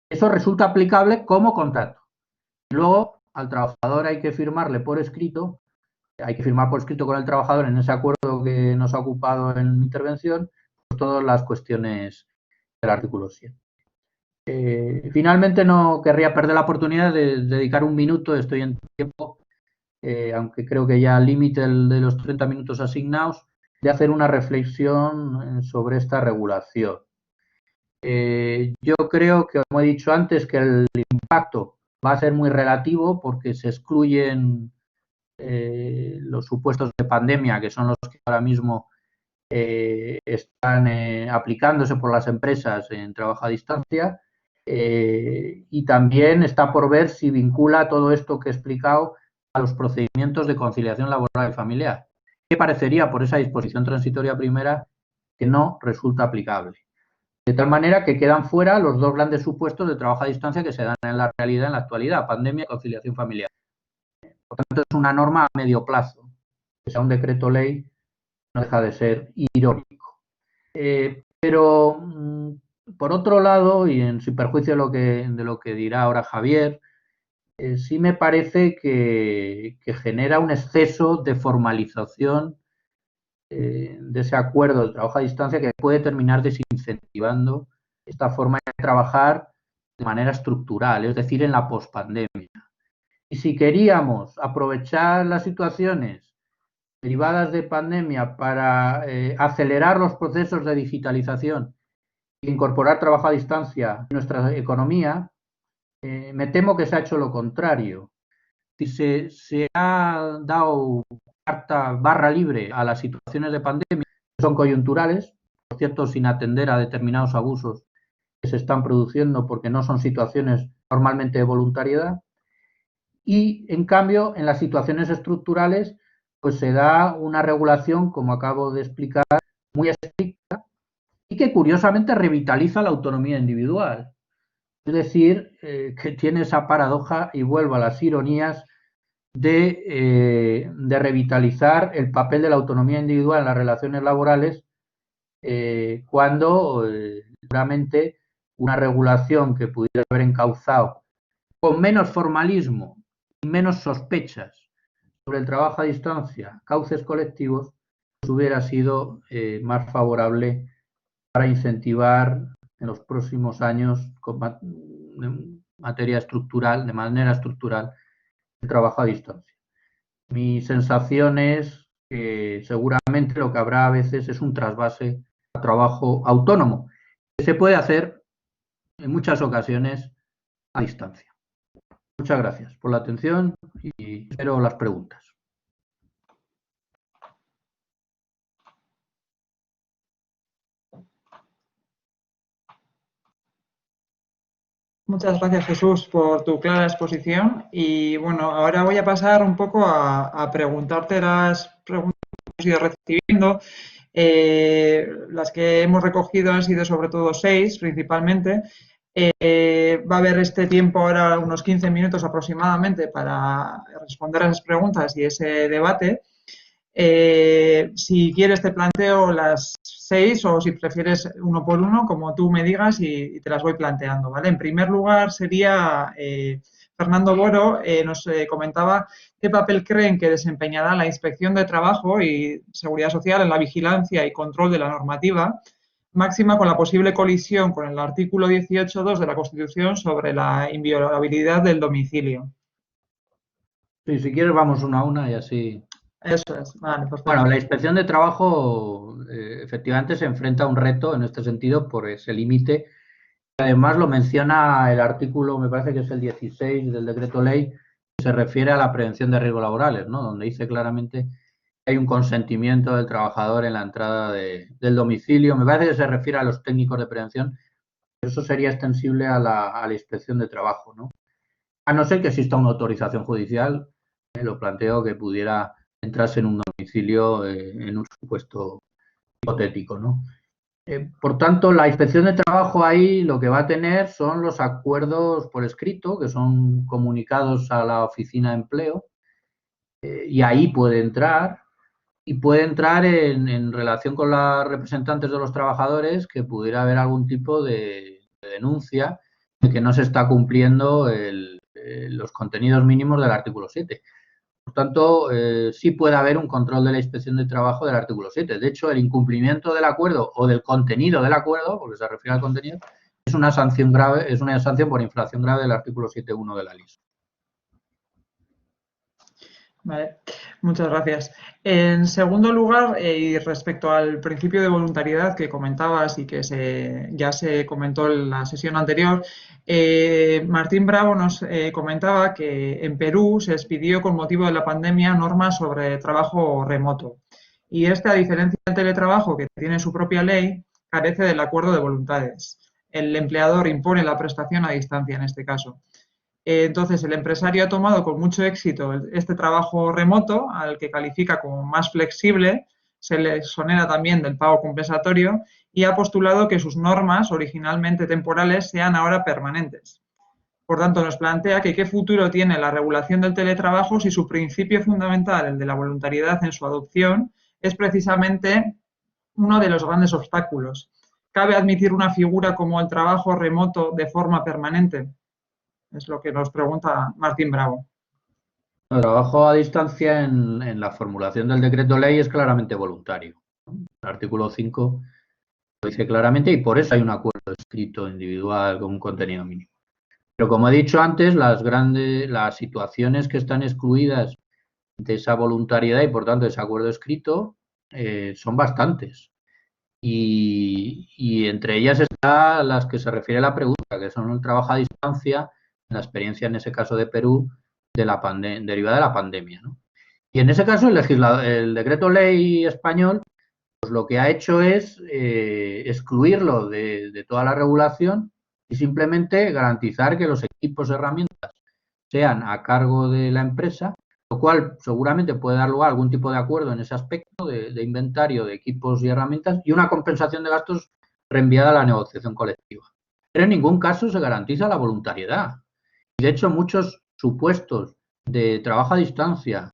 Eso resulta aplicable como contrato. Luego, al trabajador hay que firmarle por escrito, hay que firmar por escrito con el trabajador en ese acuerdo que nos ha ocupado en mi intervención, pues todas las cuestiones del artículo 7. Finalmente, no querría perder la oportunidad de dedicar un minuto, estoy en tiempo, aunque creo que ya al límite de los 30 minutos asignados, de hacer una reflexión sobre esta regulación. Yo creo que, como he dicho antes, que el impacto va a ser muy relativo porque se excluyen los supuestos de pandemia, que son los que ahora mismo están aplicándose por las empresas en trabajo a distancia, y también está por ver si vincula todo esto que he explicado a los procedimientos de conciliación laboral y familiar, que parecería por esa disposición transitoria primera que no resulta aplicable. De tal manera que quedan fuera los dos grandes supuestos de trabajo a distancia que se dan en la realidad en la actualidad, pandemia y conciliación familiar. Por tanto, es una norma a medio plazo. Que sea un decreto ley no deja de ser irónico. Pero por otro lado, y sin perjuicio de lo que dirá ahora Javier, sí me parece que genera un exceso de formalización de ese acuerdo de trabajo a distancia que puede terminar desincentivando esta forma de trabajar de manera estructural, es decir, en la pospandemia. Y si queríamos aprovechar las situaciones derivadas de pandemia para acelerar los procesos de digitalización e incorporar trabajo a distancia en nuestra economía, me temo que se ha hecho lo contrario. Se ha dado carta barra libre a las situaciones de pandemia, que son coyunturales, por cierto, sin atender a determinados abusos que se están produciendo porque no son situaciones normalmente de voluntariedad. Y, en cambio, en las situaciones estructurales, pues se da una regulación, como acabo de explicar, muy estricta y que curiosamente revitaliza la autonomía individual. Es decir, que tiene esa paradoja, y vuelvo a las ironías, de revitalizar el papel de la autonomía individual en las relaciones laborales cuando seguramente una regulación que pudiera haber encauzado con menos formalismo y menos sospechas sobre el trabajo a distancia, cauces colectivos, pues hubiera sido más favorable para incentivar en los próximos años de manera estructural, el trabajo a distancia. Mi sensación es que seguramente lo que habrá a veces es un trasvase a trabajo autónomo, que se puede hacer en muchas ocasiones a distancia. Muchas gracias por la atención y espero las preguntas. Muchas gracias, Jesús, por tu clara exposición. Y bueno, ahora voy a pasar un poco a preguntarte las preguntas que hemos ido recibiendo. Las que hemos recogido han sido sobre todo 6 principalmente. Va a haber este tiempo ahora, unos 15 minutos aproximadamente, para responder a esas preguntas y ese debate. Si quieres te planteo las 6 o si prefieres uno por uno, como tú me digas y te las voy planteando, ¿vale? En primer lugar sería Fernando Boro nos comentaba qué papel creen que desempeñará la Inspección de Trabajo y Seguridad Social en la vigilancia y control de la normativa, máxima con la posible colisión con el artículo 18.2 de la Constitución sobre la inviolabilidad del domicilio. Sí, si quieres vamos una a una y así. Eso es, vale, perfecto. Bueno, la Inspección de Trabajo efectivamente se enfrenta a un reto en este sentido por ese límite. Además lo menciona el artículo, me parece que es el 16 del decreto ley, que se refiere a la prevención de riesgos laborales, ¿no? Donde dice claramente que hay un consentimiento del trabajador en la entrada del domicilio. Me parece que se refiere a los técnicos de prevención. Eso sería extensible a la Inspección de Trabajo, ¿no? A no ser que exista una autorización judicial, lo planteo que pudiera entrarse en un domicilio en un supuesto hipotético, ¿no? Por tanto, la Inspección de Trabajo ahí lo que va a tener son los acuerdos por escrito, que son comunicados a la Oficina de Empleo, y ahí puede entrar, y puede entrar en relación con los representantes de los trabajadores que pudiera haber algún tipo de denuncia de que no se está cumpliendo los contenidos mínimos del artículo 7. Por tanto, sí puede haber un control de la Inspección de Trabajo del artículo 7. De hecho, el incumplimiento del acuerdo o del contenido del acuerdo, porque se refiere al contenido, es una sanción grave, es una sanción por infracción grave del artículo 7.1 de la LIS. Vale, muchas gracias. En segundo lugar, y respecto al principio de voluntariedad que comentabas y que ya se comentó en la sesión anterior, Martín Bravo nos comentaba que en Perú se expidió con motivo de la pandemia normas sobre trabajo remoto. Y a diferencia del teletrabajo, que tiene su propia ley, carece del acuerdo de voluntades. El empleador impone la prestación a distancia en este caso. Entonces, el empresario ha tomado con mucho éxito este trabajo remoto, al que califica como más flexible, se le exonera también del pago compensatorio y ha postulado que sus normas, originalmente temporales, sean ahora permanentes. Por tanto, nos plantea que qué futuro tiene la regulación del teletrabajo si su principio fundamental, el de la voluntariedad en su adopción, es precisamente uno de los grandes obstáculos. ¿cabe admitir una figura como el trabajo remoto de forma permanente? Es lo que nos pregunta Martín Bravo. El trabajo a distancia en la formulación del decreto ley es claramente voluntario. El artículo 5 lo dice claramente y por eso hay un acuerdo escrito individual con un contenido mínimo. Pero como he dicho antes, las situaciones que están excluidas de esa voluntariedad y por tanto de ese acuerdo escrito son bastantes. Y entre ellas están las que se refiere a la pregunta, que son el trabajo a distancia, la experiencia en ese caso de Perú, derivada de la pandemia, ¿no? Y en ese caso el decreto ley español pues lo que ha hecho es excluirlo de toda la regulación y simplemente garantizar que los equipos y herramientas sean a cargo de la empresa, lo cual seguramente puede dar lugar a algún tipo de acuerdo en ese aspecto de inventario de equipos y herramientas y una compensación de gastos reenviada a la negociación colectiva. Pero en ningún caso se garantiza la voluntariedad. De hecho, muchos supuestos de trabajo a distancia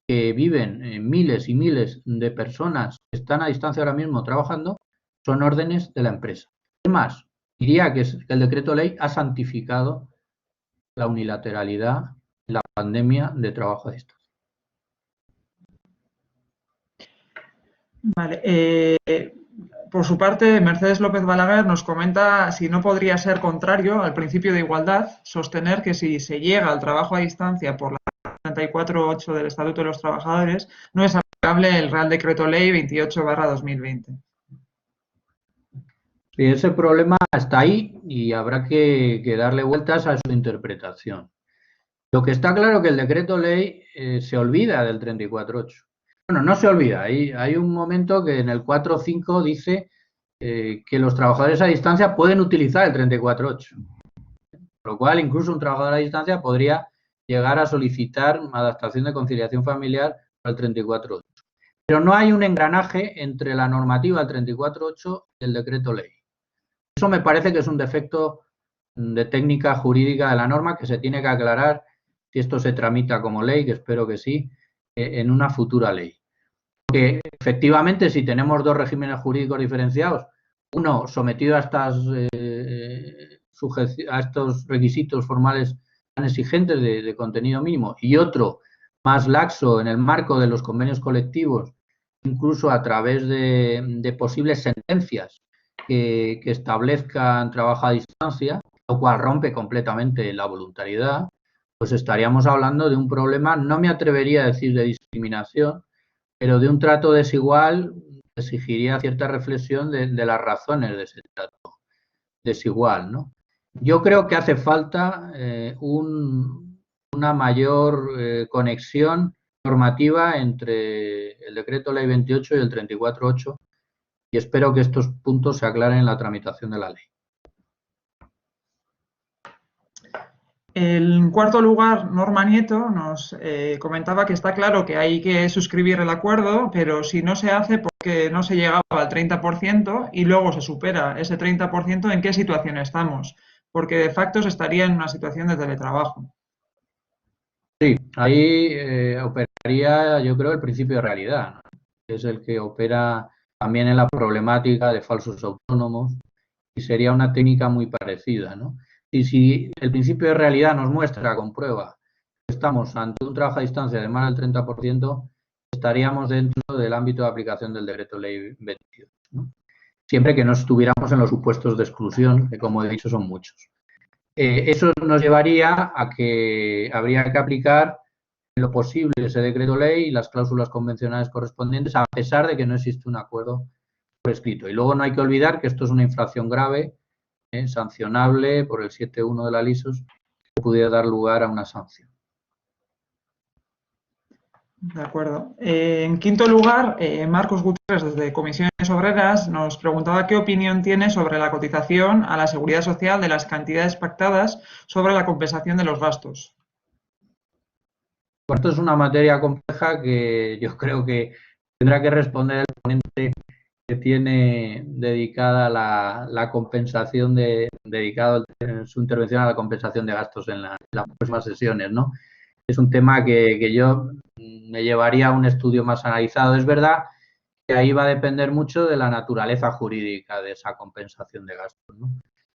que viven miles y miles de personas que están a distancia ahora mismo trabajando son órdenes de la empresa. Es más, diría que el decreto ley ha santificado la unilateralidad en la pandemia de trabajo a distancia. Vale. Por su parte, Mercedes López Balaguer nos comenta si no podría ser contrario al principio de igualdad sostener que si se llega al trabajo a distancia por la 34.8 del Estatuto de los Trabajadores, no es aplicable el Real Decreto Ley 28/2020. Sí, ese problema está ahí y habrá que darle vueltas a su interpretación. Lo que está claro es que el decreto ley se olvida del 34.8. Bueno, no se olvida, hay un momento que en el 4.5 dice que los trabajadores a distancia pueden utilizar el 34.8. Por lo cual, incluso un trabajador a distancia podría llegar a solicitar adaptación de conciliación familiar al 34.8. Pero no hay un engranaje entre la normativa del 34.8 y el decreto ley. Eso me parece que es un defecto de técnica jurídica de la norma que se tiene que aclarar si esto se tramita como ley, que espero que sí, en una futura ley. Porque efectivamente, si tenemos dos regímenes jurídicos diferenciados, uno sometido a estos requisitos formales tan exigentes de contenido mínimo y otro más laxo en el marco de los convenios colectivos, incluso a través de posibles sentencias que establezcan trabajo a distancia, lo cual rompe completamente la voluntariedad, pues estaríamos hablando de un problema, no me atrevería a decir de discriminación, pero de un trato desigual que exigiría cierta reflexión de las razones de ese trato desigual, ¿no? Yo creo que hace falta una mayor conexión normativa entre el decreto ley 28 y el 34.8 y espero que estos puntos se aclaren en la tramitación de la ley. En cuarto lugar, Norma Nieto nos comentaba que está claro que hay que suscribir el acuerdo, pero si no se hace porque no se llegaba al 30% y luego se supera ese 30%, ¿en qué situación estamos? Porque de facto se estaría en una situación de teletrabajo. Sí, ahí operaría, yo creo, el principio de realidad, ¿no? Que es el que opera también en la problemática de falsos autónomos y sería una técnica muy parecida, ¿no? Y si el principio de realidad nos muestra con prueba que estamos ante un trabajo a distancia de más del 30%, estaríamos dentro del ámbito de aplicación del decreto ley 22, ¿no? Siempre que no estuviéramos en los supuestos de exclusión, que como he dicho son muchos. Eso nos llevaría a que habría que aplicar en lo posible ese decreto ley y las cláusulas convencionales correspondientes, a pesar de que no existe un acuerdo por escrito. Y luego no hay que olvidar que esto es una infracción grave, sancionable por el 7.1 de la LISOS, que pudiera dar lugar a una sanción. De acuerdo. En quinto lugar, Marcos Gutiérrez, desde Comisiones Obreras, nos preguntaba qué opinión tiene sobre la cotización a la Seguridad Social de las cantidades pactadas sobre la compensación de los gastos. Pues esto es una materia compleja que yo creo que tendrá que responder el ponente que tiene dedicada la compensación dedicado en su intervención a la compensación de gastos en las próximas sesiones, ¿no? Es un tema que yo me llevaría a un estudio más analizado. Es verdad que ahí va a depender mucho de la naturaleza jurídica de esa compensación de gastos, ¿no?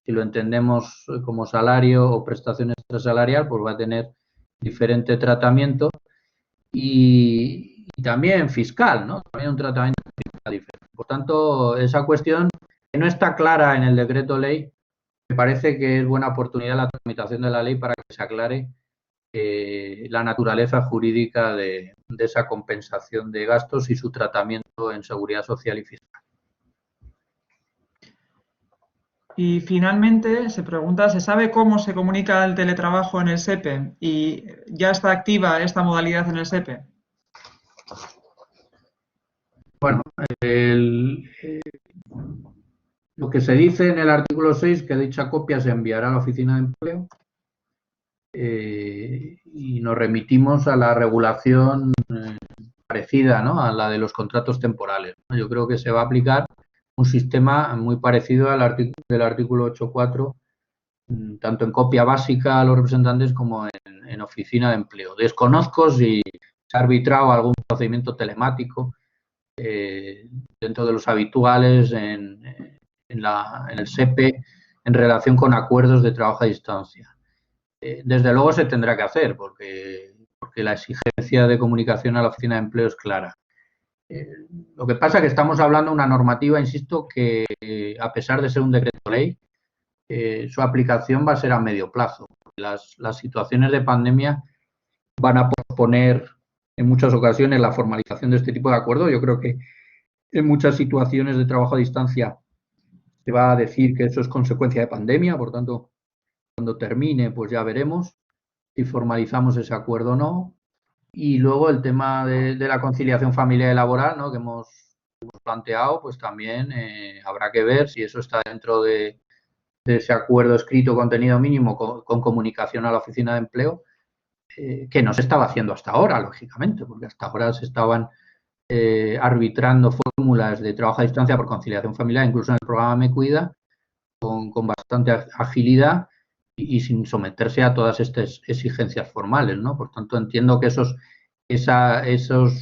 Si lo entendemos como salario o prestación extrasalarial, pues va a tener diferente tratamiento y también fiscal, ¿no? También un tratamiento fiscal diferente. Por tanto, esa cuestión que no está clara en el decreto ley, me parece que es buena oportunidad la tramitación de la ley para que se aclare la naturaleza jurídica de esa compensación de gastos y su tratamiento en seguridad social y fiscal. Y finalmente se pregunta, ¿se sabe cómo se comunica el teletrabajo en el SEPE? ¿Y ya está activa esta modalidad en el SEPE? Bueno, lo que se dice en el artículo 6, que dicha copia se enviará a la Oficina de Empleo y nos remitimos a la regulación parecida, ¿no?, a la de los contratos temporales. Yo creo que se va a aplicar un sistema muy parecido al del artículo 8.4, tanto en copia básica a los representantes como en Oficina de Empleo. Desconozco si se ha arbitrado algún procedimiento telemático dentro de los habituales en el SEPE en relación con acuerdos de trabajo a distancia. Desde luego se tendrá que hacer porque la exigencia de comunicación a la Oficina de Empleo es clara. Lo que pasa es que estamos hablando de una normativa, insisto, que a pesar de ser un decreto ley, su aplicación va a ser a medio plazo. Las situaciones de pandemia van a posponer en muchas ocasiones la formalización de este tipo de acuerdos. Yo creo que en muchas situaciones de trabajo a distancia se va a decir que eso es consecuencia de pandemia, por tanto, cuando termine, pues ya veremos si formalizamos ese acuerdo o no. Y luego el tema de la conciliación familiar y laboral, ¿no?, que hemos planteado, pues también habrá que ver si eso está dentro de ese acuerdo escrito contenido mínimo con comunicación a la Oficina de Empleo, que no se estaba haciendo hasta ahora, lógicamente, porque hasta ahora se estaban arbitrando fórmulas de trabajo a distancia por conciliación familiar, incluso en el programa Me Cuida, con bastante agilidad y sin someterse a todas estas exigencias formales, ¿no? Por tanto, entiendo que esos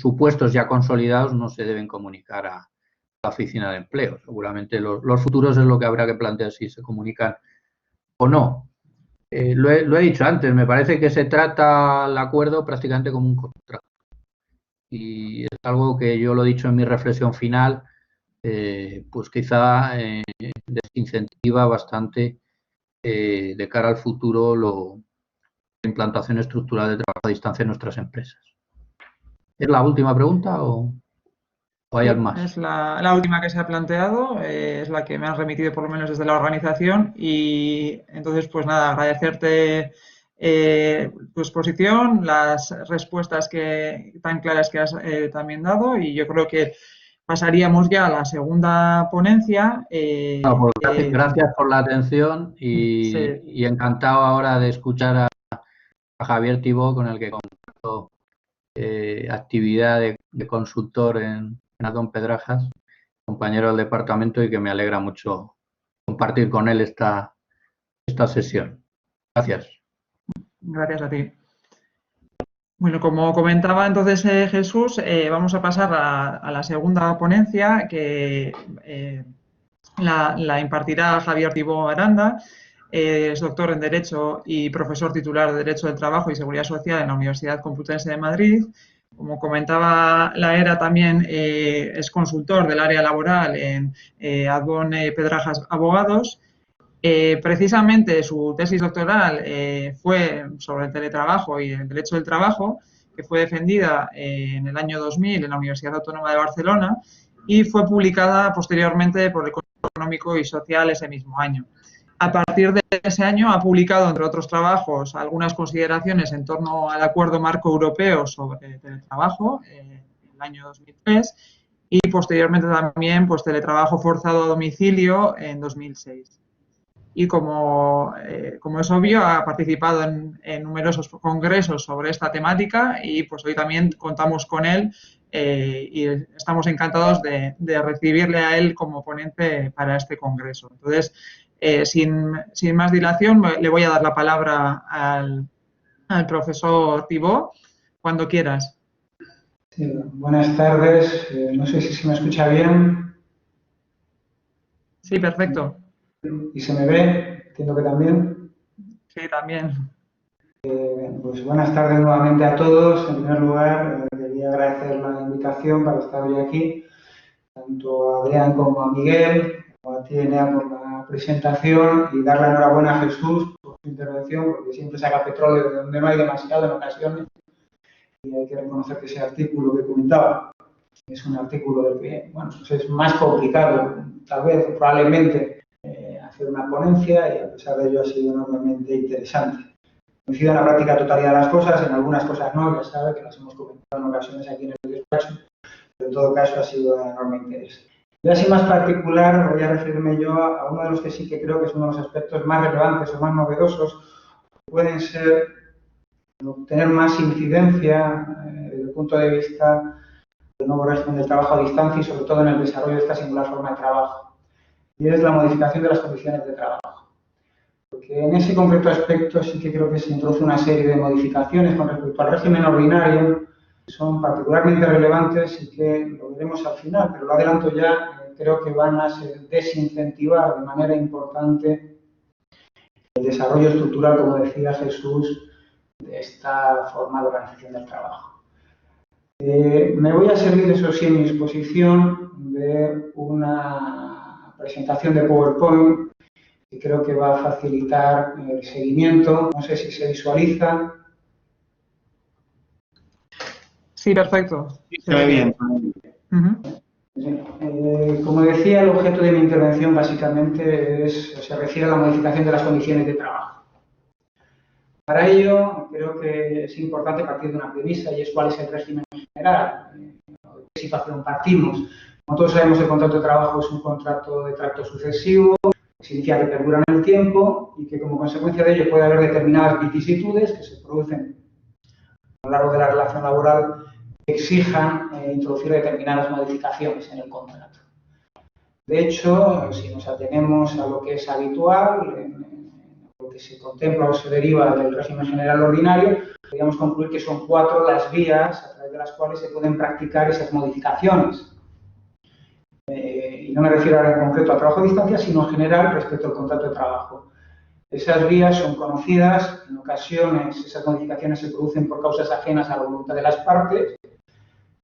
supuestos ya consolidados no se deben comunicar a la Oficina de Empleo. Seguramente los futuros es lo que habrá que plantear si se comunican o no. Lo he dicho antes, me parece que se trata el acuerdo prácticamente como un contrato. Y es algo que yo lo he dicho en mi reflexión final, pues quizá desincentiva bastante de cara al futuro la implantación estructural de trabajo a distancia en nuestras empresas. ¿Es la última pregunta o hay más? Es la última que se ha planteado, es la que me han remitido por lo menos desde la organización y entonces pues nada, agradecerte tu exposición, las respuestas tan claras que has también dado y yo creo que pasaríamos ya a la segunda ponencia. Gracias por la atención Sí. y encantado ahora de escuchar a Javier Tibó, con el que comparto actividad de consultor en Adón Pedrajas, compañero del departamento, y que me alegra mucho compartir con él esta sesión. Gracias. Gracias a ti. Bueno, como comentaba entonces Jesús, vamos a pasar a la segunda ponencia que la impartirá Javier Tibó Aranda. Es doctor en Derecho y profesor titular de Derecho del Trabajo y Seguridad Social en la Universidad Complutense de Madrid. Como comentaba la ERA, también es consultor del área laboral en Adón Pedrajas Abogados. Precisamente su tesis doctoral fue sobre el teletrabajo y el derecho del trabajo, que fue defendida en el año 2000 en la Universidad Autónoma de Barcelona y fue publicada posteriormente por el Consejo Económico y Social ese mismo año. A partir de ese año ha publicado, entre otros trabajos, algunas consideraciones en torno al Acuerdo Marco Europeo sobre Teletrabajo en el año 2003 y posteriormente también pues, teletrabajo forzado a domicilio en 2006. Y como es obvio, ha participado en numerosos congresos sobre esta temática y pues hoy también contamos con él y estamos encantados de recibirle a él como ponente para este congreso. Entonces, sin más dilación, le voy a dar la palabra al profesor Tibó, cuando quieras. Sí, buenas tardes. No sé si se me escucha bien Sí, perfecto. y se me ve. Entiendo que también. Sí, también. Pues buenas tardes nuevamente a todos. En primer lugar, quería agradecer la invitación para estar hoy aquí, tanto a Adrián como a Miguel, como a ti, Enea, por la presentación y dar la enhorabuena a Jesús por su intervención, porque siempre saca petróleo de donde no hay demasiado en ocasiones y hay que reconocer que ese artículo que comentaba es un artículo del que, bueno, pues es más complicado, tal vez, probablemente, hacer una ponencia y a pesar de ello ha sido enormemente interesante. Coincido en la práctica totalidad de las cosas, en algunas cosas no, ya sabe que las hemos comentado en ocasiones aquí en el despacho, pero en todo caso ha sido de enorme interés. Y así más particular voy a referirme yo a uno de los que sí que creo que es uno de los aspectos más relevantes o más novedosos, que pueden ser obtener más incidencia desde el punto de vista del nuevo régimen del trabajo a distancia y sobre todo en el desarrollo de esta singular forma de trabajo. Y es la modificación de las condiciones de trabajo. Porque en ese concreto aspecto sí que creo que se introduce una serie de modificaciones con respecto al régimen ordinario que son particularmente relevantes y que lo veremos al final, pero lo adelanto ya, creo que van a desincentivar de manera importante el desarrollo estructural, como decía Jesús, de esta forma de organización del trabajo. Me voy a servir, eso sí, en mi exposición de una presentación de PowerPoint que creo que va a facilitar el seguimiento. No sé si se visualiza. Sí, perfecto. Se ve bien. Como decía, el objeto de mi intervención básicamente se refiere a la modificación de las condiciones de trabajo. Para ello, creo que es importante partir de una premisa y es cuál es el régimen general, de qué situación partimos. Como todos sabemos, el contrato de trabajo es un contrato de tracto sucesivo, que significa que perdura en el tiempo y que como consecuencia de ello puede haber determinadas vicisitudes que se producen a lo largo de la relación laboral que exijan introducir determinadas modificaciones en el contrato. De hecho, si nos atenemos a lo que es habitual, lo que se contempla o se deriva del régimen general ordinario, podríamos concluir que son 4 las vías a través de las cuales se pueden practicar esas modificaciones. Y no me refiero ahora en concreto al trabajo a distancia, sino en general respecto al contrato de trabajo. Esas vías son conocidas, en ocasiones esas modificaciones se producen por causas ajenas a la voluntad de las partes,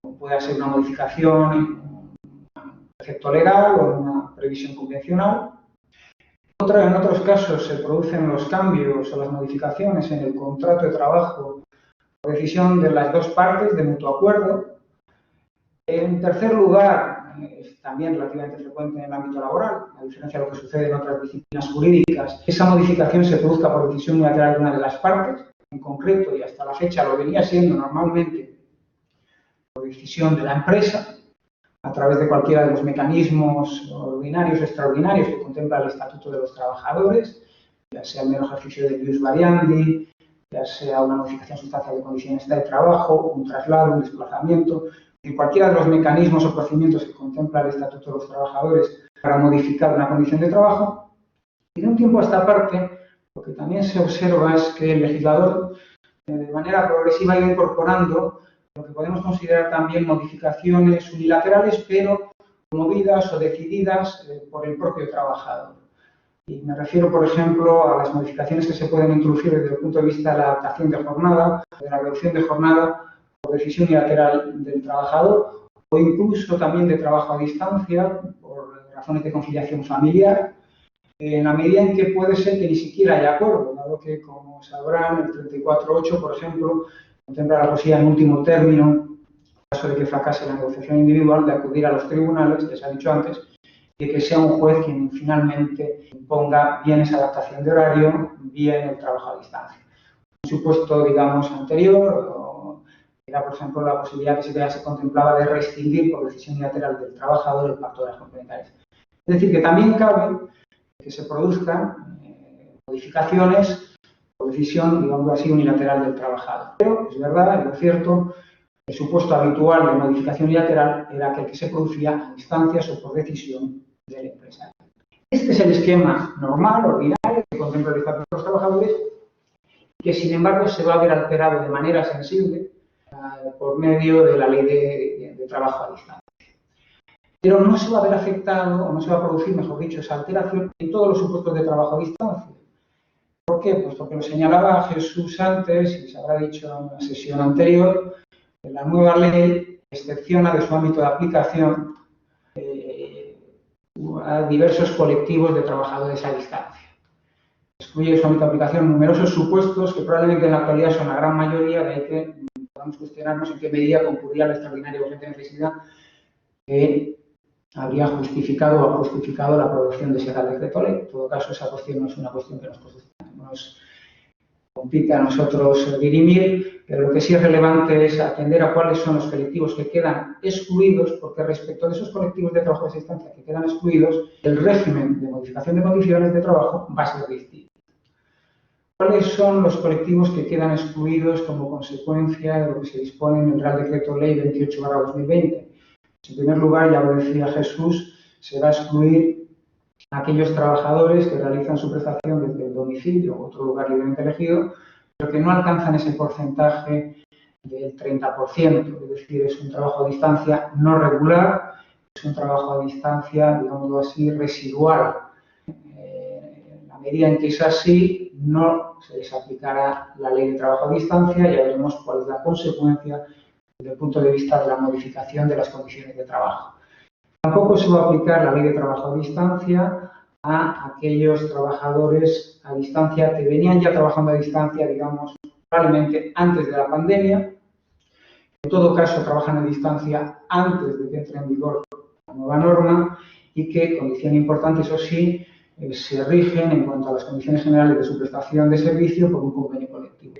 como puede ser una modificación en un precepto legal o en una previsión convencional. En otros casos se producen los cambios o las modificaciones en el contrato de trabajo por decisión de las dos partes de mutuo acuerdo. En tercer lugar, es también relativamente frecuente en el ámbito laboral, a diferencia de lo que sucede en otras disciplinas jurídicas, esa modificación se produzca por decisión unilateral de una de las partes, en concreto y hasta la fecha lo venía siendo normalmente por decisión de la empresa, a través de cualquiera de los mecanismos ordinarios o extraordinarios que contempla el Estatuto de los Trabajadores, ya sea el mero ejercicio del ius variandi, ya sea una modificación sustancial de condiciones de trabajo, un traslado, un desplazamiento, y cualquiera de los mecanismos o procedimientos que contempla el Estatuto de los Trabajadores para modificar una condición de trabajo. Y de un tiempo a esta parte, lo que también se observa es que el legislador, de manera progresiva, ha ido incorporando lo que podemos considerar también modificaciones unilaterales, pero promovidas o decididas por el propio trabajador. Y me refiero, por ejemplo, a las modificaciones que se pueden introducir desde el punto de vista de la adaptación de jornada, de la reducción de jornada por decisión unilateral del trabajador, o incluso también de trabajo a distancia, por razones de conciliación familiar, en la medida en que puede ser que ni siquiera haya acuerdo, dado que, como sabrán, el 34.8, por ejemplo, contempla la posibilidad en último término, en caso de que fracase la negociación individual, de acudir a los tribunales, que se ha dicho antes, y que sea un juez quien finalmente imponga bien esa adaptación de horario, bien el trabajo a distancia. Un supuesto, digamos, anterior era, por ejemplo, la posibilidad que se contemplaba de rescindir por decisión unilateral del trabajador el pacto de las complementarias. Es decir, que también cabe que se produzcan modificaciones por decisión, digamos así, unilateral del trabajador. Pero es verdad, es cierto, el supuesto habitual de modificación unilateral era aquel que se producía a instancias o por decisión del empresario. Este es el esquema normal, ordinario, que contempla el Estatuto de los Trabajadores, que sin embargo se va a ver alterado de manera sensible por medio de la ley de trabajo a distancia. Pero no se va a ver afectado, o no se va a producir, mejor dicho, esa alteración en todos los supuestos de trabajo a distancia. ¿Por qué? Pues porque lo señalaba Jesús antes, y se habrá dicho en la sesión anterior, que la nueva ley excepciona de su ámbito de aplicación a diversos colectivos de trabajadores a distancia. Excluye de su ámbito de aplicación numerosos supuestos que probablemente en la actualidad son la gran mayoría, de ahí que podamos cuestionarnos en qué medida concurría la extraordinaria y urgente necesidad que habría justificado o ha justificado la aprobación de ese Real Decreto Ley. En todo caso, esa cuestión no es una cuestión que nos compite a nosotros dirimir, pero lo que sí es relevante es atender a cuáles son los colectivos que quedan excluidos, porque respecto de esos colectivos de trabajo a distancia que quedan excluidos, el régimen de modificación de condiciones de trabajo va a ser distinto. ¿Cuáles son los colectivos que quedan excluidos como consecuencia de lo que se dispone en el Real Decreto Ley 28/2020? En primer lugar, ya lo decía Jesús, se va a excluir a aquellos trabajadores que realizan su prestación desde el domicilio u otro lugar libremente elegido, pero que no alcanzan ese porcentaje del 30%, es decir, es un trabajo a distancia no regular, es un trabajo a distancia, digámoslo así, residual. En la medida en que es así, no se les aplicará la ley de trabajo a distancia, ya veremos cuál es la consecuencia desde el punto de vista de la modificación de las condiciones de trabajo. Tampoco se va a aplicar la ley de trabajo a distancia a aquellos trabajadores a distancia que venían ya trabajando a distancia, digamos, probablemente antes de la pandemia. En todo caso, trabajan a distancia antes de que entre en vigor la nueva norma y que, condición importante, eso sí, se rigen en cuanto a las condiciones generales de su prestación de servicio por un convenio colectivo.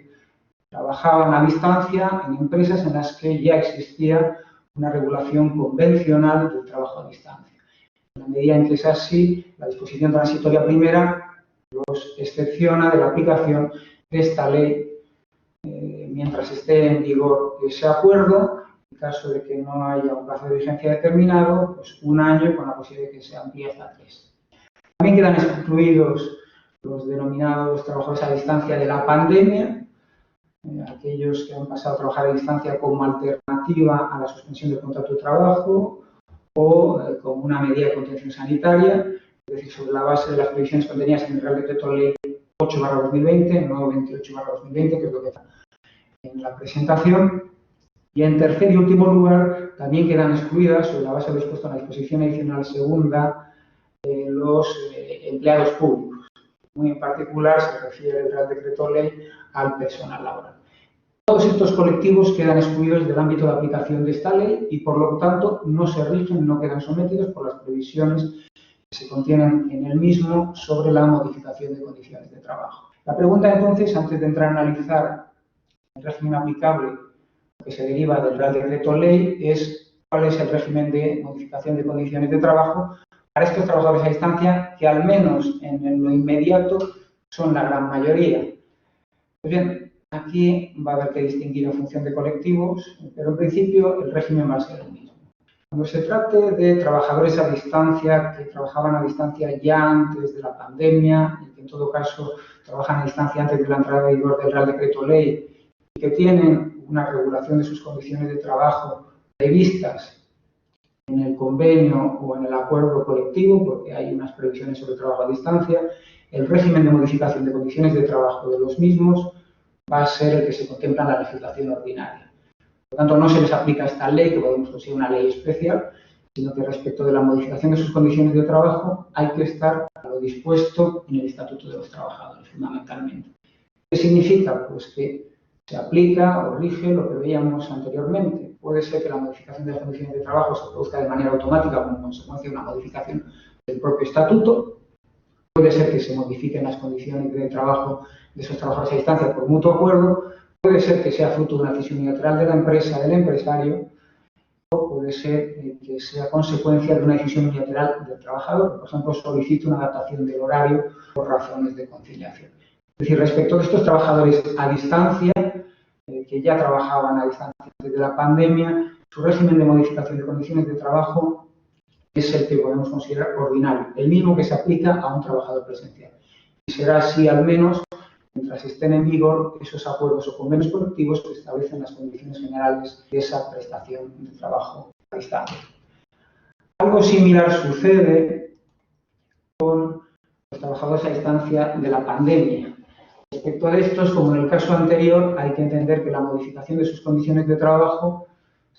Trabajaban a distancia en empresas en las que ya existía una regulación convencional del trabajo a distancia. En la medida en que es así, la disposición transitoria primera los excepciona de la aplicación de esta ley mientras esté en vigor ese acuerdo. En caso de que no haya un plazo de vigencia determinado, pues 1 año con la posibilidad de que se amplíe hasta 3. También quedan excluidos los denominados trabajadores a distancia de la pandemia, aquellos que han pasado a trabajar a distancia como alternativa a la suspensión del contrato de trabajo o como una medida de contención sanitaria, es decir, sobre la base de las previsiones contenidas en el Real Decreto Ley 8/2020, no 28/2020, que es lo que está en la presentación. Y en tercer y último lugar, también quedan excluidas, sobre la base de lo dispuesto en la disposición adicional segunda, los empleados públicos. Muy en particular se refiere el Real Decreto Ley al personal laboral. Todos estos colectivos quedan excluidos del ámbito de aplicación de esta ley y, por lo tanto, no se rigen, no quedan sometidos por las previsiones que se contienen en el mismo sobre la modificación de condiciones de trabajo. La pregunta, entonces, antes de entrar a analizar el régimen aplicable que se deriva del Real Decreto Ley, es cuál es el régimen de modificación de condiciones de trabajo para estos trabajadores a distancia, que al menos en lo inmediato son la gran mayoría. Pues bien, aquí va a haber que distinguir en función de colectivos, pero en principio el régimen va a ser el mismo. Cuando se trate de trabajadores a distancia que trabajaban a distancia ya antes de la pandemia y que en todo caso trabajan a distancia antes de la entrada en vigor del Real Decreto Ley y que tienen una regulación de sus condiciones de trabajo previstas en el convenio o en el acuerdo colectivo, porque hay unas previsiones sobre trabajo a distancia, el régimen de modificación de condiciones de trabajo de los mismos va a ser el que se contempla en la legislación ordinaria. Por lo tanto, no se les aplica esta ley, que podemos considerar una ley especial, sino que respecto de la modificación de sus condiciones de trabajo hay que estar a lo dispuesto en el Estatuto de los Trabajadores, fundamentalmente. ¿Qué significa? Pues que se aplica o rige lo que veíamos anteriormente. Puede ser que la modificación de las condiciones de trabajo se produzca de manera automática como consecuencia de una modificación del propio estatuto. Puede ser que se modifiquen las condiciones de trabajo de esos trabajadores a distancia por mutuo acuerdo. Puede ser que sea fruto de una decisión unilateral de la empresa, del empresario, o puede ser que sea consecuencia de una decisión unilateral del trabajador, por ejemplo, solicite una adaptación del horario por razones de conciliación. Es decir, respecto de estos trabajadores a distancia, que ya trabajaban a distancia desde la pandemia, su régimen de modificación de condiciones de trabajo es el que podemos considerar ordinario, el mismo que se aplica a un trabajador presencial. Y será así al menos mientras estén en vigor esos acuerdos o convenios colectivos que establecen las condiciones generales de esa prestación de trabajo a distancia. Algo similar sucede con los trabajadores a distancia de la pandemia. Respecto a estos, como en el caso anterior, hay que entender que la modificación de sus condiciones de trabajo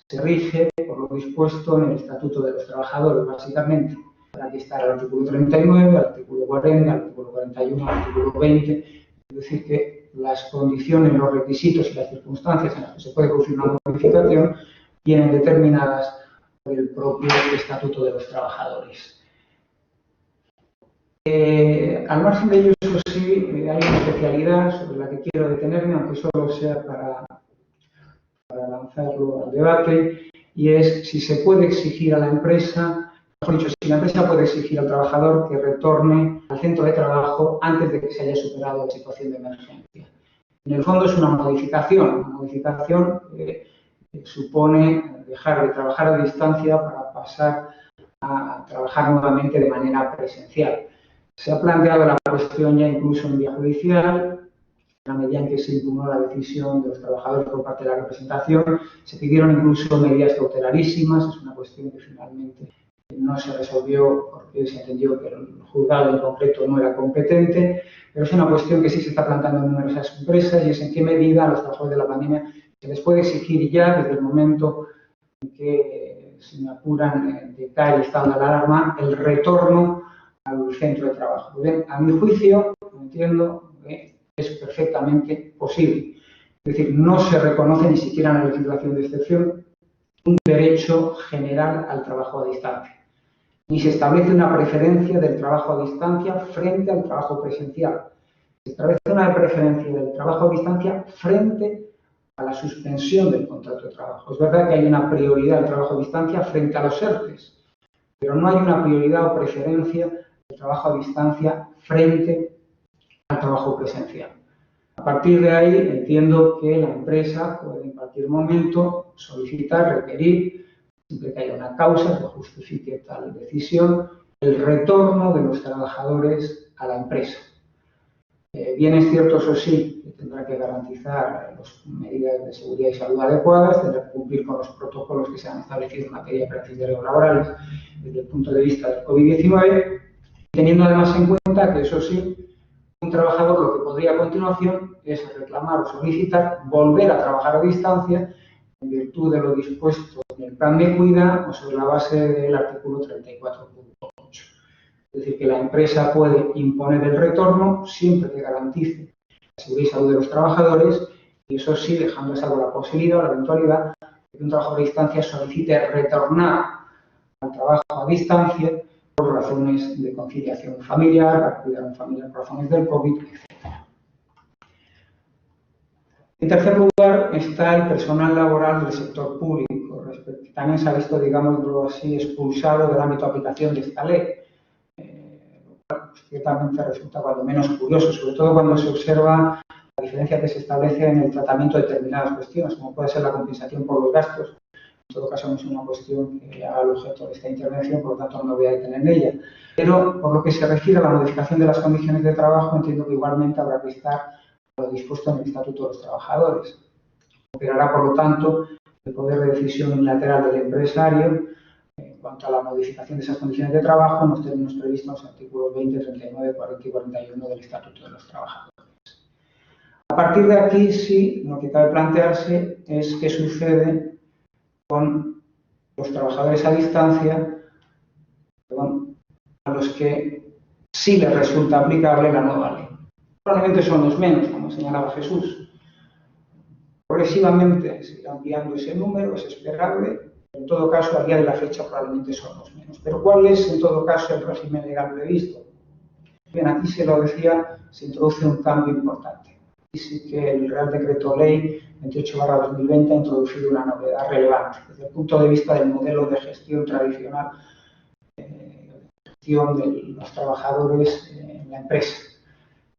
se rige por lo dispuesto en el Estatuto de los Trabajadores, básicamente. Aquí está el artículo 39, el artículo 40, el artículo 41, el artículo 20. Es decir, que las condiciones, los requisitos y las circunstancias en las que se puede producir una modificación vienen determinadas por el propio Estatuto de los Trabajadores. Al margen de ello, eso sí, hay una especialidad sobre la que quiero detenerme, aunque solo sea para lanzarlo al debate, y es si se puede exigir a la empresa, mejor dicho, si la empresa puede exigir al trabajador que retorne al centro de trabajo antes de que se haya superado la situación de emergencia. En el fondo es una modificación que supone dejar de trabajar a distancia para pasar a trabajar nuevamente de manera presencial. Se ha planteado la cuestión ya incluso en vía judicial. En la medida en que se impugnó la decisión de los trabajadores por parte de la representación, se pidieron incluso medidas cautelarísimas. Es una cuestión que finalmente no se resolvió porque se entendió que el juzgado en concreto no era competente, pero es una cuestión que sí se está planteando en numerosas empresas y es en qué medida a los trabajadores de la pandemia se les puede exigir ya desde el momento en que, si me apuran, decae el estado de alarma, el retorno al centro de trabajo. Bien, a mi juicio, entiendo que es perfectamente posible. Es decir, no se reconoce ni siquiera en la legislación de excepción un derecho general al trabajo a distancia. Ni se establece una preferencia del trabajo a distancia frente al trabajo presencial. Se establece una preferencia del trabajo a distancia frente a la suspensión del contrato de trabajo. Es verdad que hay una prioridad del trabajo a distancia frente a los ERTEs, pero no hay una prioridad o preferencia del trabajo a distancia frente al trabajo presencial. A partir de ahí, entiendo que la empresa puede en cualquier momento solicitar, requerir, siempre que haya una causa que justifique tal decisión, el retorno de los trabajadores a la empresa. Bien es cierto, eso sí, que tendrá que garantizar las medidas de seguridad y salud adecuadas, tendrá que cumplir con los protocolos que se han establecido en materia de prácticas de riesgos laborales desde el punto de vista del COVID-19, teniendo además en cuenta que, eso sí, un trabajador lo que podría a continuación es reclamar o solicitar volver a trabajar a distancia en virtud de lo dispuesto en el plan de cuidado o sobre la base del artículo 34.8. Es decir, que la empresa puede imponer el retorno siempre que garantice la seguridad y salud de los trabajadores y, eso sí, dejando a salvo la posibilidad o la eventualidad de que un trabajador a distancia solicite retornar al trabajo a distancia por razones de conciliación familiar, para cuidar a un familiar por razones del COVID, etc. En tercer lugar está el personal laboral del sector público. También se ha visto, digámoslo así, expulsado del ámbito de aplicación de esta ley. Lo cual ciertamente resulta cuando menos curioso, sobre todo cuando se observa la diferencia que se establece en el tratamiento de determinadas cuestiones, como puede ser la compensación por los gastos. En todo caso, no es una cuestión que haga el objeto de esta intervención, por lo tanto no me voy a detener en ella. Pero por lo que se refiere a la modificación de las condiciones de trabajo, entiendo que igualmente habrá que estar lo dispuesto en el Estatuto de los Trabajadores. Operará, por lo tanto, el poder de decisión unilateral del empresario en cuanto a la modificación de esas condiciones de trabajo en los términos previstos en los artículos 20, 39, 40 y 41 del Estatuto de los Trabajadores. A partir de aquí, sí, lo que cabe plantearse es qué sucede con los trabajadores a distancia, a los que sí les resulta aplicable la nueva ley. Probablemente son los menos, como señalaba Jesús. Progresivamente se irá ampliando ese número, es esperable. En todo caso, al día de la fecha probablemente son los menos. Pero ¿cuál es, en todo caso, el régimen legal previsto? Bien, aquí se lo decía, se introduce un cambio importante. Y sí que el Real Decreto Ley 28/2020 ha introducido una novedad relevante desde el punto de vista del modelo de gestión tradicional, gestión de los trabajadores en la empresa.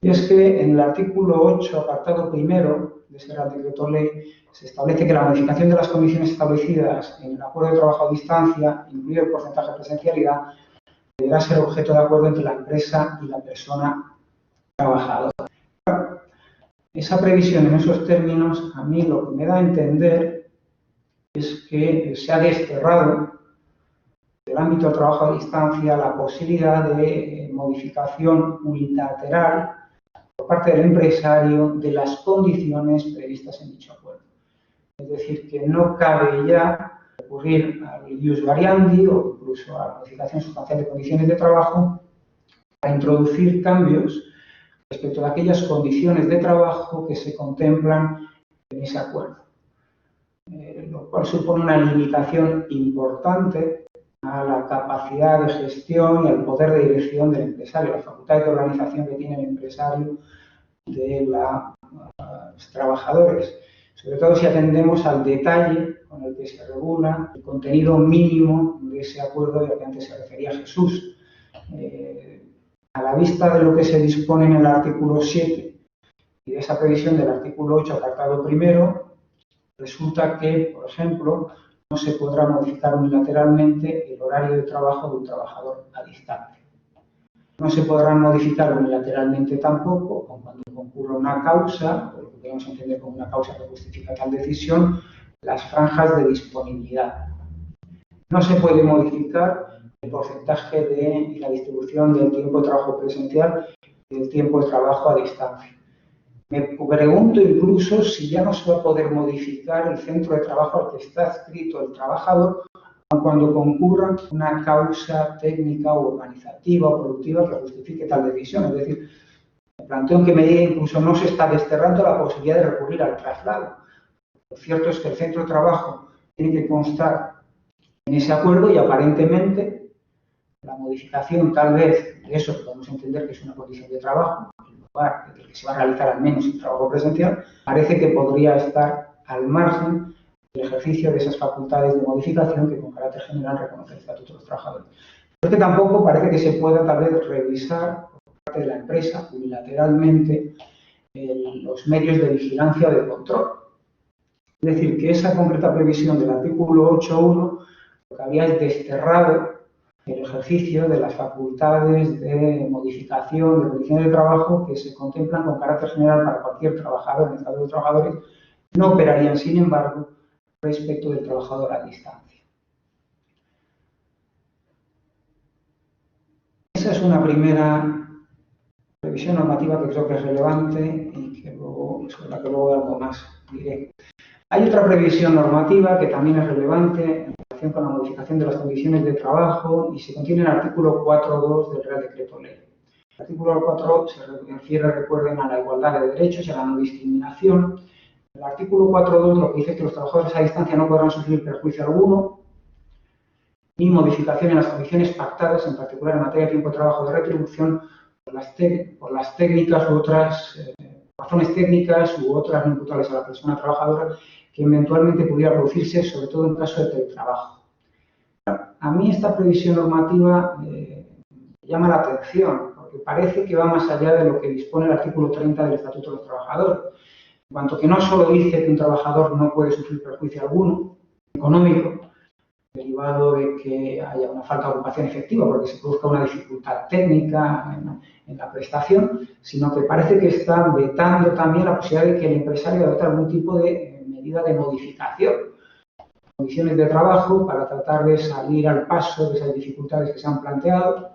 Y es que en el artículo 8, apartado primero de ese Real Decreto Ley, se establece que la modificación de las condiciones establecidas en el acuerdo de trabajo a distancia, incluido el porcentaje de presencialidad, deberá ser objeto de acuerdo entre la empresa y la persona trabajadora. Esa previsión en esos términos, a mí lo que me da a entender es que se ha desterrado del ámbito del trabajo a distancia la posibilidad de modificación unilateral por parte del empresario de las condiciones previstas en dicho acuerdo. Es decir, que no cabe ya recurrir al ius variandi o incluso a la modificación sustancial de condiciones de trabajo para introducir cambios respecto de aquellas condiciones de trabajo que se contemplan en ese acuerdo. Lo cual supone una limitación importante a la capacidad de gestión y al poder de dirección del empresario, la facultad de organización que tiene el empresario de los trabajadores, sobre todo si atendemos al detalle con el que se regula el contenido mínimo de ese acuerdo al que antes se refería Jesús. A la vista de lo que se dispone en el artículo 7 y de esa previsión del artículo 8, apartado primero, resulta que, por ejemplo, no se podrá modificar unilateralmente el horario de trabajo de un trabajador a distancia. No se podrán modificar unilateralmente tampoco, cuando concurra una causa, o lo que podemos entender como una causa que justifica tal decisión, las franjas de disponibilidad. No se puede modificar el porcentaje de la distribución del tiempo de trabajo presencial y del tiempo de trabajo a distancia. Me pregunto incluso si ya no se va a poder modificar el centro de trabajo al que está adscrito el trabajador cuando concurra una causa técnica o organizativa o productiva que justifique tal decisión. Es decir, me planteo en qué medida incluso no se está desterrando la posibilidad de recurrir al traslado. Lo cierto es que el centro de trabajo tiene que constar en ese acuerdo y aparentemente la modificación tal vez de eso que podemos entender que es una condición de trabajo, el lugar en el que se va a realizar al menos el trabajo presencial, parece que podría estar al margen del ejercicio de esas facultades de modificación que con carácter general reconoce el Estatuto de los Trabajadores. Pero es que tampoco parece que se pueda tal vez revisar por parte de la empresa unilateralmente los medios de vigilancia o de control. Es decir, que esa concreta previsión del artículo 8.1 lo que había es desterrado el ejercicio de las facultades de modificación de condiciones de trabajo que se contemplan con carácter general para cualquier trabajador en el Estatuto de los Trabajadores, no operarían, sin embargo, respecto del trabajador a distancia. Esa es una primera previsión normativa que creo que es relevante y que luego, sobre la que luego algo más diré. Hay otra previsión normativa que también es relevante en relación con la modificación de las condiciones de trabajo y se contiene en el artículo 4.2 del Real Decreto Ley. El artículo 4 se refiere, recuerden, a la igualdad de derechos y a la no discriminación. El artículo 4.2 lo que dice es que los trabajadores a distancia no podrán sufrir perjuicio alguno ni modificación en las condiciones pactadas, en particular en materia de tiempo de trabajo de retribución, por las técnicas u otras razones técnicas u otras no imputables a la persona trabajadora que eventualmente pudiera producirse, sobre todo en caso de teletrabajo. A mí esta previsión normativa me llama la atención, porque parece que va más allá de lo que dispone el artículo 30 del Estatuto de los Trabajadores. En cuanto que no solo dice que un trabajador no puede sufrir perjuicio alguno económico, derivado de que haya una falta de ocupación efectiva porque se produzca una dificultad técnica en la prestación, sino que parece que está vetando también la posibilidad de que el empresario adopte algún tipo de medida de modificación de condiciones de trabajo para tratar de salir al paso de esas dificultades que se han planteado,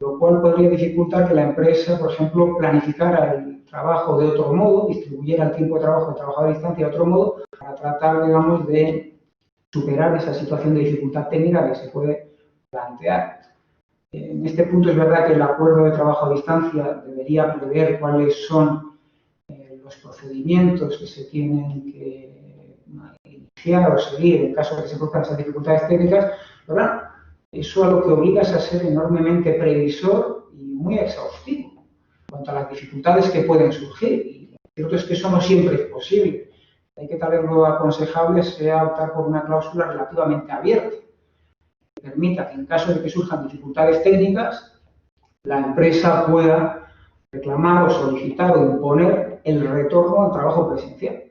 lo cual podría dificultar que la empresa, por ejemplo, planificara el trabajo de otro modo, distribuyera el tiempo de trabajo del trabajador a distancia de otro modo, para tratar, digamos, de superar esa situación de dificultad técnica que se puede plantear. En este punto es verdad que el acuerdo de trabajo a distancia debería prever cuáles son los procedimientos que se tienen que iniciar o seguir en caso de que se produzcan esas dificultades técnicas, pero bueno, eso a lo que obliga es a ser enormemente previsor y muy exhaustivo en cuanto a las dificultades que pueden surgir. Y lo cierto es que eso no siempre es posible. Hay que tal vez lo aconsejable sea optar por una cláusula relativamente abierta, que permita que en caso de que surjan dificultades técnicas, la empresa pueda reclamar o solicitar o imponer el retorno al trabajo presencial.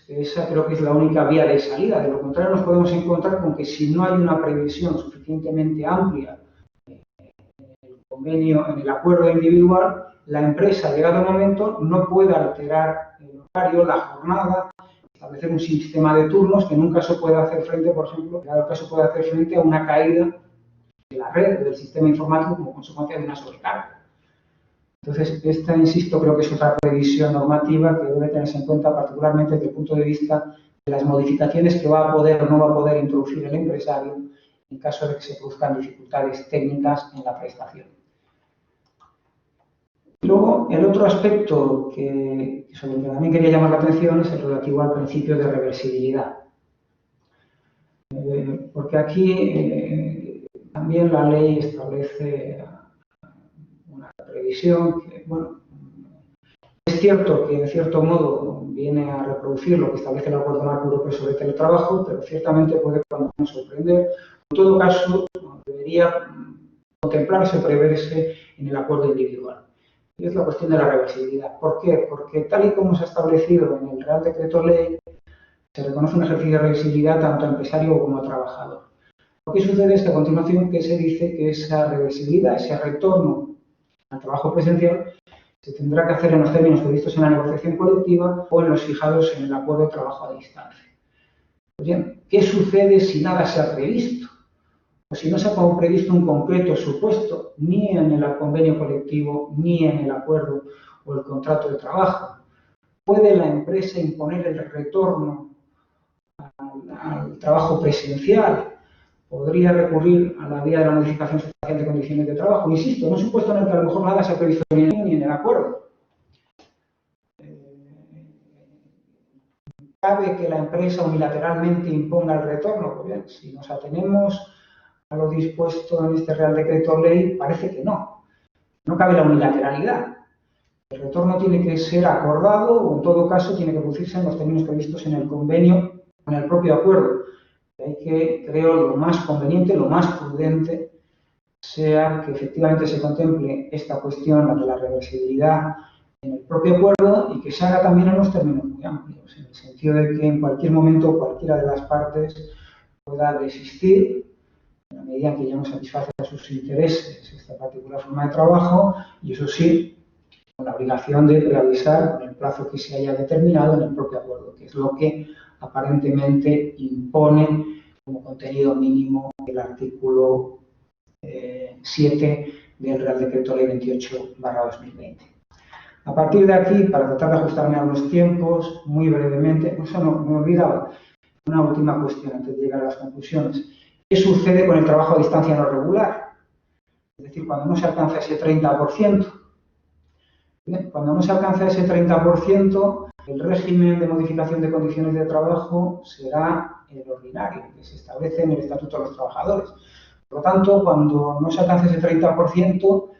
Esa creo que es la única vía de salida. De lo contrario, nos podemos encontrar con que si no hay una previsión suficientemente amplia en el convenio, en el acuerdo individual, la empresa, llegado el momento, no puede alterar el horario, la jornada, establecer un sistema de turnos que nunca se puede hacer frente, por ejemplo, llegado el caso puede hacer frente a una caída de la red, del sistema informático como consecuencia de una sobrecarga. Entonces, esta, insisto, creo que es otra previsión normativa que debe tenerse en cuenta, particularmente desde el punto de vista de las modificaciones que va a poder o no va a poder introducir el empresario en caso de que se produzcan dificultades técnicas en la prestación. Luego, el otro aspecto sobre el que también quería llamar la atención es el relativo al principio de reversibilidad. Porque aquí también la ley establece una previsión que, bueno, es cierto que en cierto modo viene a reproducir lo que establece el Acuerdo Marco Europeo sobre Teletrabajo, pero ciertamente puede cuando menos sorprender. En todo caso, debería contemplarse, preverse en el acuerdo individual. Y es la cuestión de la reversibilidad. ¿Por qué? Porque tal y como se ha establecido en el Real Decreto Ley, se reconoce un ejercicio de reversibilidad tanto a empresario como a trabajador. Lo que sucede es que a continuación que se dice que esa reversibilidad, ese retorno al trabajo presencial, se tendrá que hacer en los términos previstos en la negociación colectiva o en los fijados en el acuerdo de trabajo a distancia. Pues bien, ¿qué sucede si nada se ha previsto? O si no se ha previsto un concreto supuesto, ni en el convenio colectivo, ni en el acuerdo o el contrato de trabajo. ¿Puede la empresa imponer el retorno al trabajo presencial? ¿Podría recurrir a la vía de la modificación sustancial de condiciones de trabajo? Insisto, en un supuesto en el que a lo mejor nada se ha previsto ni en el acuerdo. ¿Cabe que la empresa unilateralmente imponga el retorno? Pues bien, si nos atenemos a lo dispuesto en este Real Decreto Ley, parece que no. No cabe la unilateralidad. El retorno tiene que ser acordado o, en todo caso, tiene que producirse en los términos previstos en el convenio o en el propio acuerdo. De ahí que creo lo más conveniente, lo más prudente, sea que efectivamente se contemple esta cuestión, la de la reversibilidad, en el propio acuerdo y que se haga también en los términos muy amplios, en el sentido de que en cualquier momento cualquiera de las partes pueda desistir en la medida en que ya no satisface a sus intereses esta particular forma de trabajo y, eso sí, con la obligación de preavisar con el plazo que se haya determinado en el propio acuerdo, que es lo que aparentemente impone como contenido mínimo el artículo 7 del Real Decreto Ley 28/2020. A partir de aquí, para tratar de ajustarme a los tiempos, muy brevemente, no me olvidaba, una última cuestión antes de llegar a las conclusiones. ¿Qué sucede con el trabajo a distancia no regular? Es decir, cuando no se alcanza ese 30%. Bien, cuando no se alcanza ese 30%, el régimen de modificación de condiciones de trabajo será el ordinario, que se establece en el Estatuto de los Trabajadores. Por lo tanto, cuando no se alcanza ese 30%,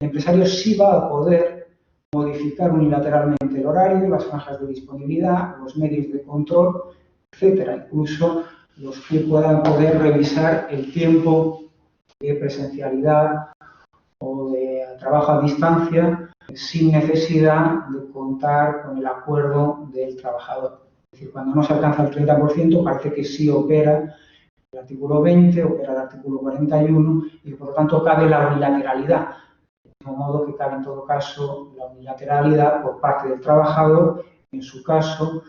el empresario sí va a poder modificar unilateralmente el horario, las franjas de disponibilidad, los medios de control, etcétera, incluso los que puedan poder revisar el tiempo de presencialidad o de trabajo a distancia sin necesidad de contar con el acuerdo del trabajador. Es decir, cuando no se alcanza el 30%, parece que sí opera el artículo 20, opera el artículo 41 y por lo tanto cabe la unilateralidad. De mismo modo que cabe en todo caso la unilateralidad por parte del trabajador, en su caso,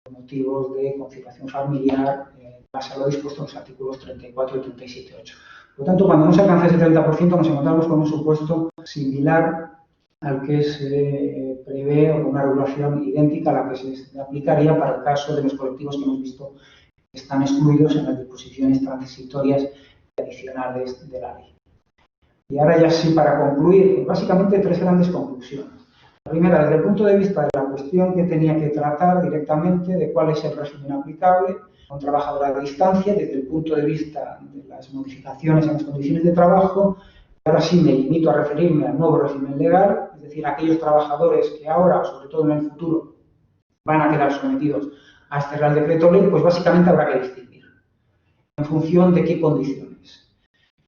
por motivos de conciliación familiar, base a lo dispuesto en los artículos 34 y 37.8. Por lo tanto, cuando no se alcanza ese 30%, nos encontramos con un supuesto similar al que se prevé o una regulación idéntica a la que se aplicaría para el caso de los colectivos que hemos visto que están excluidos en las disposiciones transitorias y adicionales de la ley. Y ahora ya sí, para concluir, pues básicamente tres grandes conclusiones. La primera, desde el punto de vista de la cuestión que tenía que tratar directamente de cuál es el régimen aplicable a un trabajador a distancia, desde el punto de vista de las modificaciones en las condiciones de trabajo. Ahora sí me limito a referirme al nuevo régimen legal, es decir, a aquellos trabajadores que ahora, o sobre todo en el futuro, van a quedar sometidos a este Real Decreto Ley, pues básicamente habrá que distinguir en función de qué condiciones.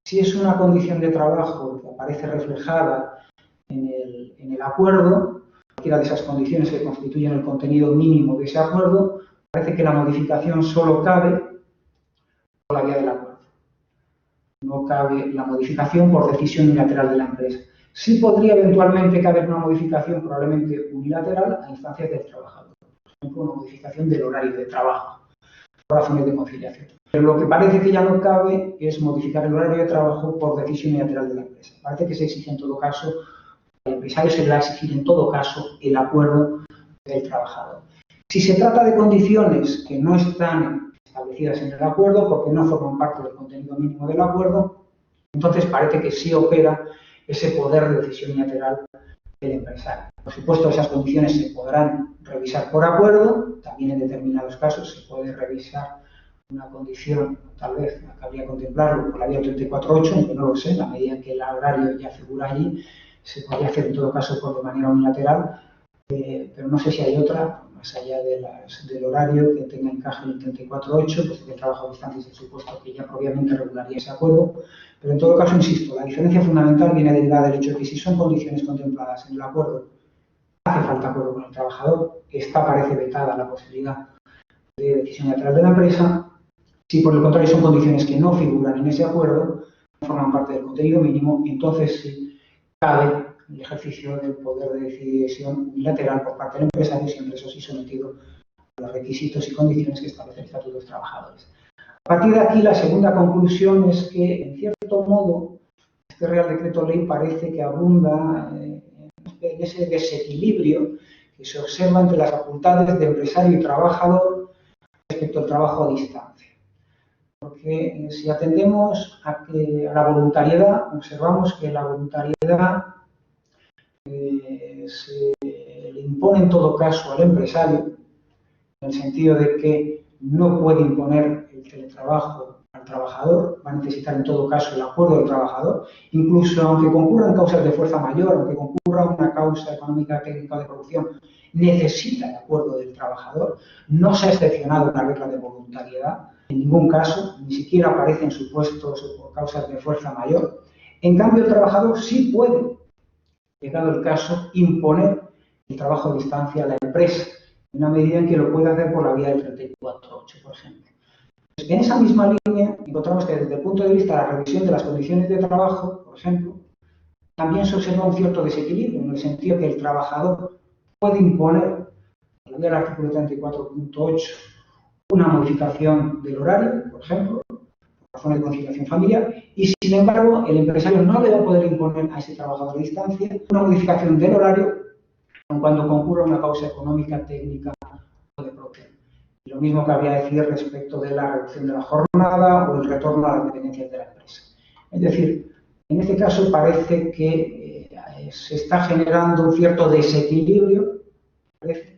Si es una condición de trabajo que aparece reflejada en el acuerdo, cualquiera de esas condiciones que constituyen el contenido mínimo de ese acuerdo, parece que la modificación solo cabe por la vía del acuerdo. No cabe la modificación por decisión unilateral de la empresa. Sí podría eventualmente caber una modificación, probablemente unilateral, a instancias del trabajador. Por ejemplo, una modificación del horario de trabajo, por razones de conciliación. Pero lo que parece que ya no cabe es modificar el horario de trabajo por decisión unilateral de la empresa. Parece que se exige en todo caso, al empresario se le va a exigir en todo caso el acuerdo del trabajador. Si se trata de condiciones que no están establecidas en el acuerdo porque no forman parte del contenido mínimo del acuerdo, entonces parece que sí opera ese poder de decisión unilateral del empresario. Por supuesto, esas condiciones se podrán revisar por acuerdo, también en determinados casos se puede revisar una condición, tal vez cabría contemplarlo por la vía 34.8, aunque no lo sé, a medida que el horario ya figura allí, se podría hacer en todo caso por de manera unilateral, pero no sé si hay otra, más allá del horario que tenga encaje en el 34.8, pues el trabajo a distancia es el supuesto que ya propiamente regularía ese acuerdo, pero en todo caso, insisto, la diferencia fundamental viene derivada del hecho de que si son condiciones contempladas en el acuerdo, hace falta acuerdo con el trabajador, esta parece vetada la posibilidad de decisión unilateral de la empresa. Si por el contrario son condiciones que no figuran en ese acuerdo, no forman parte del contenido mínimo, entonces sí cabe el ejercicio del poder de decisión unilateral por parte del empresario, siempre eso sí sometido a los requisitos y condiciones que establece el Estatuto de los Trabajadores. A partir de aquí, la segunda conclusión es que, en cierto modo, este Real Decreto Ley parece que abunda en ese desequilibrio que se observa entre las facultades de empresario y trabajador respecto al trabajo a distancia. Porque si atendemos a la voluntariedad, observamos que la voluntariedad se le impone en todo caso al empresario, en el sentido de que no puede imponer el teletrabajo al trabajador, va a necesitar en todo caso el acuerdo del trabajador, incluso aunque concurran causas de fuerza mayor, aunque concurra una causa económica, técnica o de producción, necesita el acuerdo del trabajador. No se ha excepcionado una regla de voluntariedad, en ningún caso, ni siquiera aparecen supuestos por causas de fuerza mayor. En cambio, el trabajador sí puede, llegado el caso, imponer el trabajo a distancia a la empresa, en una medida en que lo puede hacer por la vía del 34.8, por ejemplo. En esa misma línea encontramos que desde el punto de vista de la revisión de las condiciones de trabajo, por ejemplo, también se observa un cierto desequilibrio, en el sentido que el trabajador puede imponer, por la vía del artículo 34.8, una modificación del horario, por ejemplo, por razones de conciliación familiar, y sin embargo el empresario no le va a poder imponer a ese trabajador a distancia una modificación del horario cuando concurra una causa económica, técnica o de producción. Y lo mismo cabría decir respecto de la reducción de la jornada o el retorno a las dependencias de la empresa. Es decir, en este caso parece que se está generando un cierto desequilibrio, parece,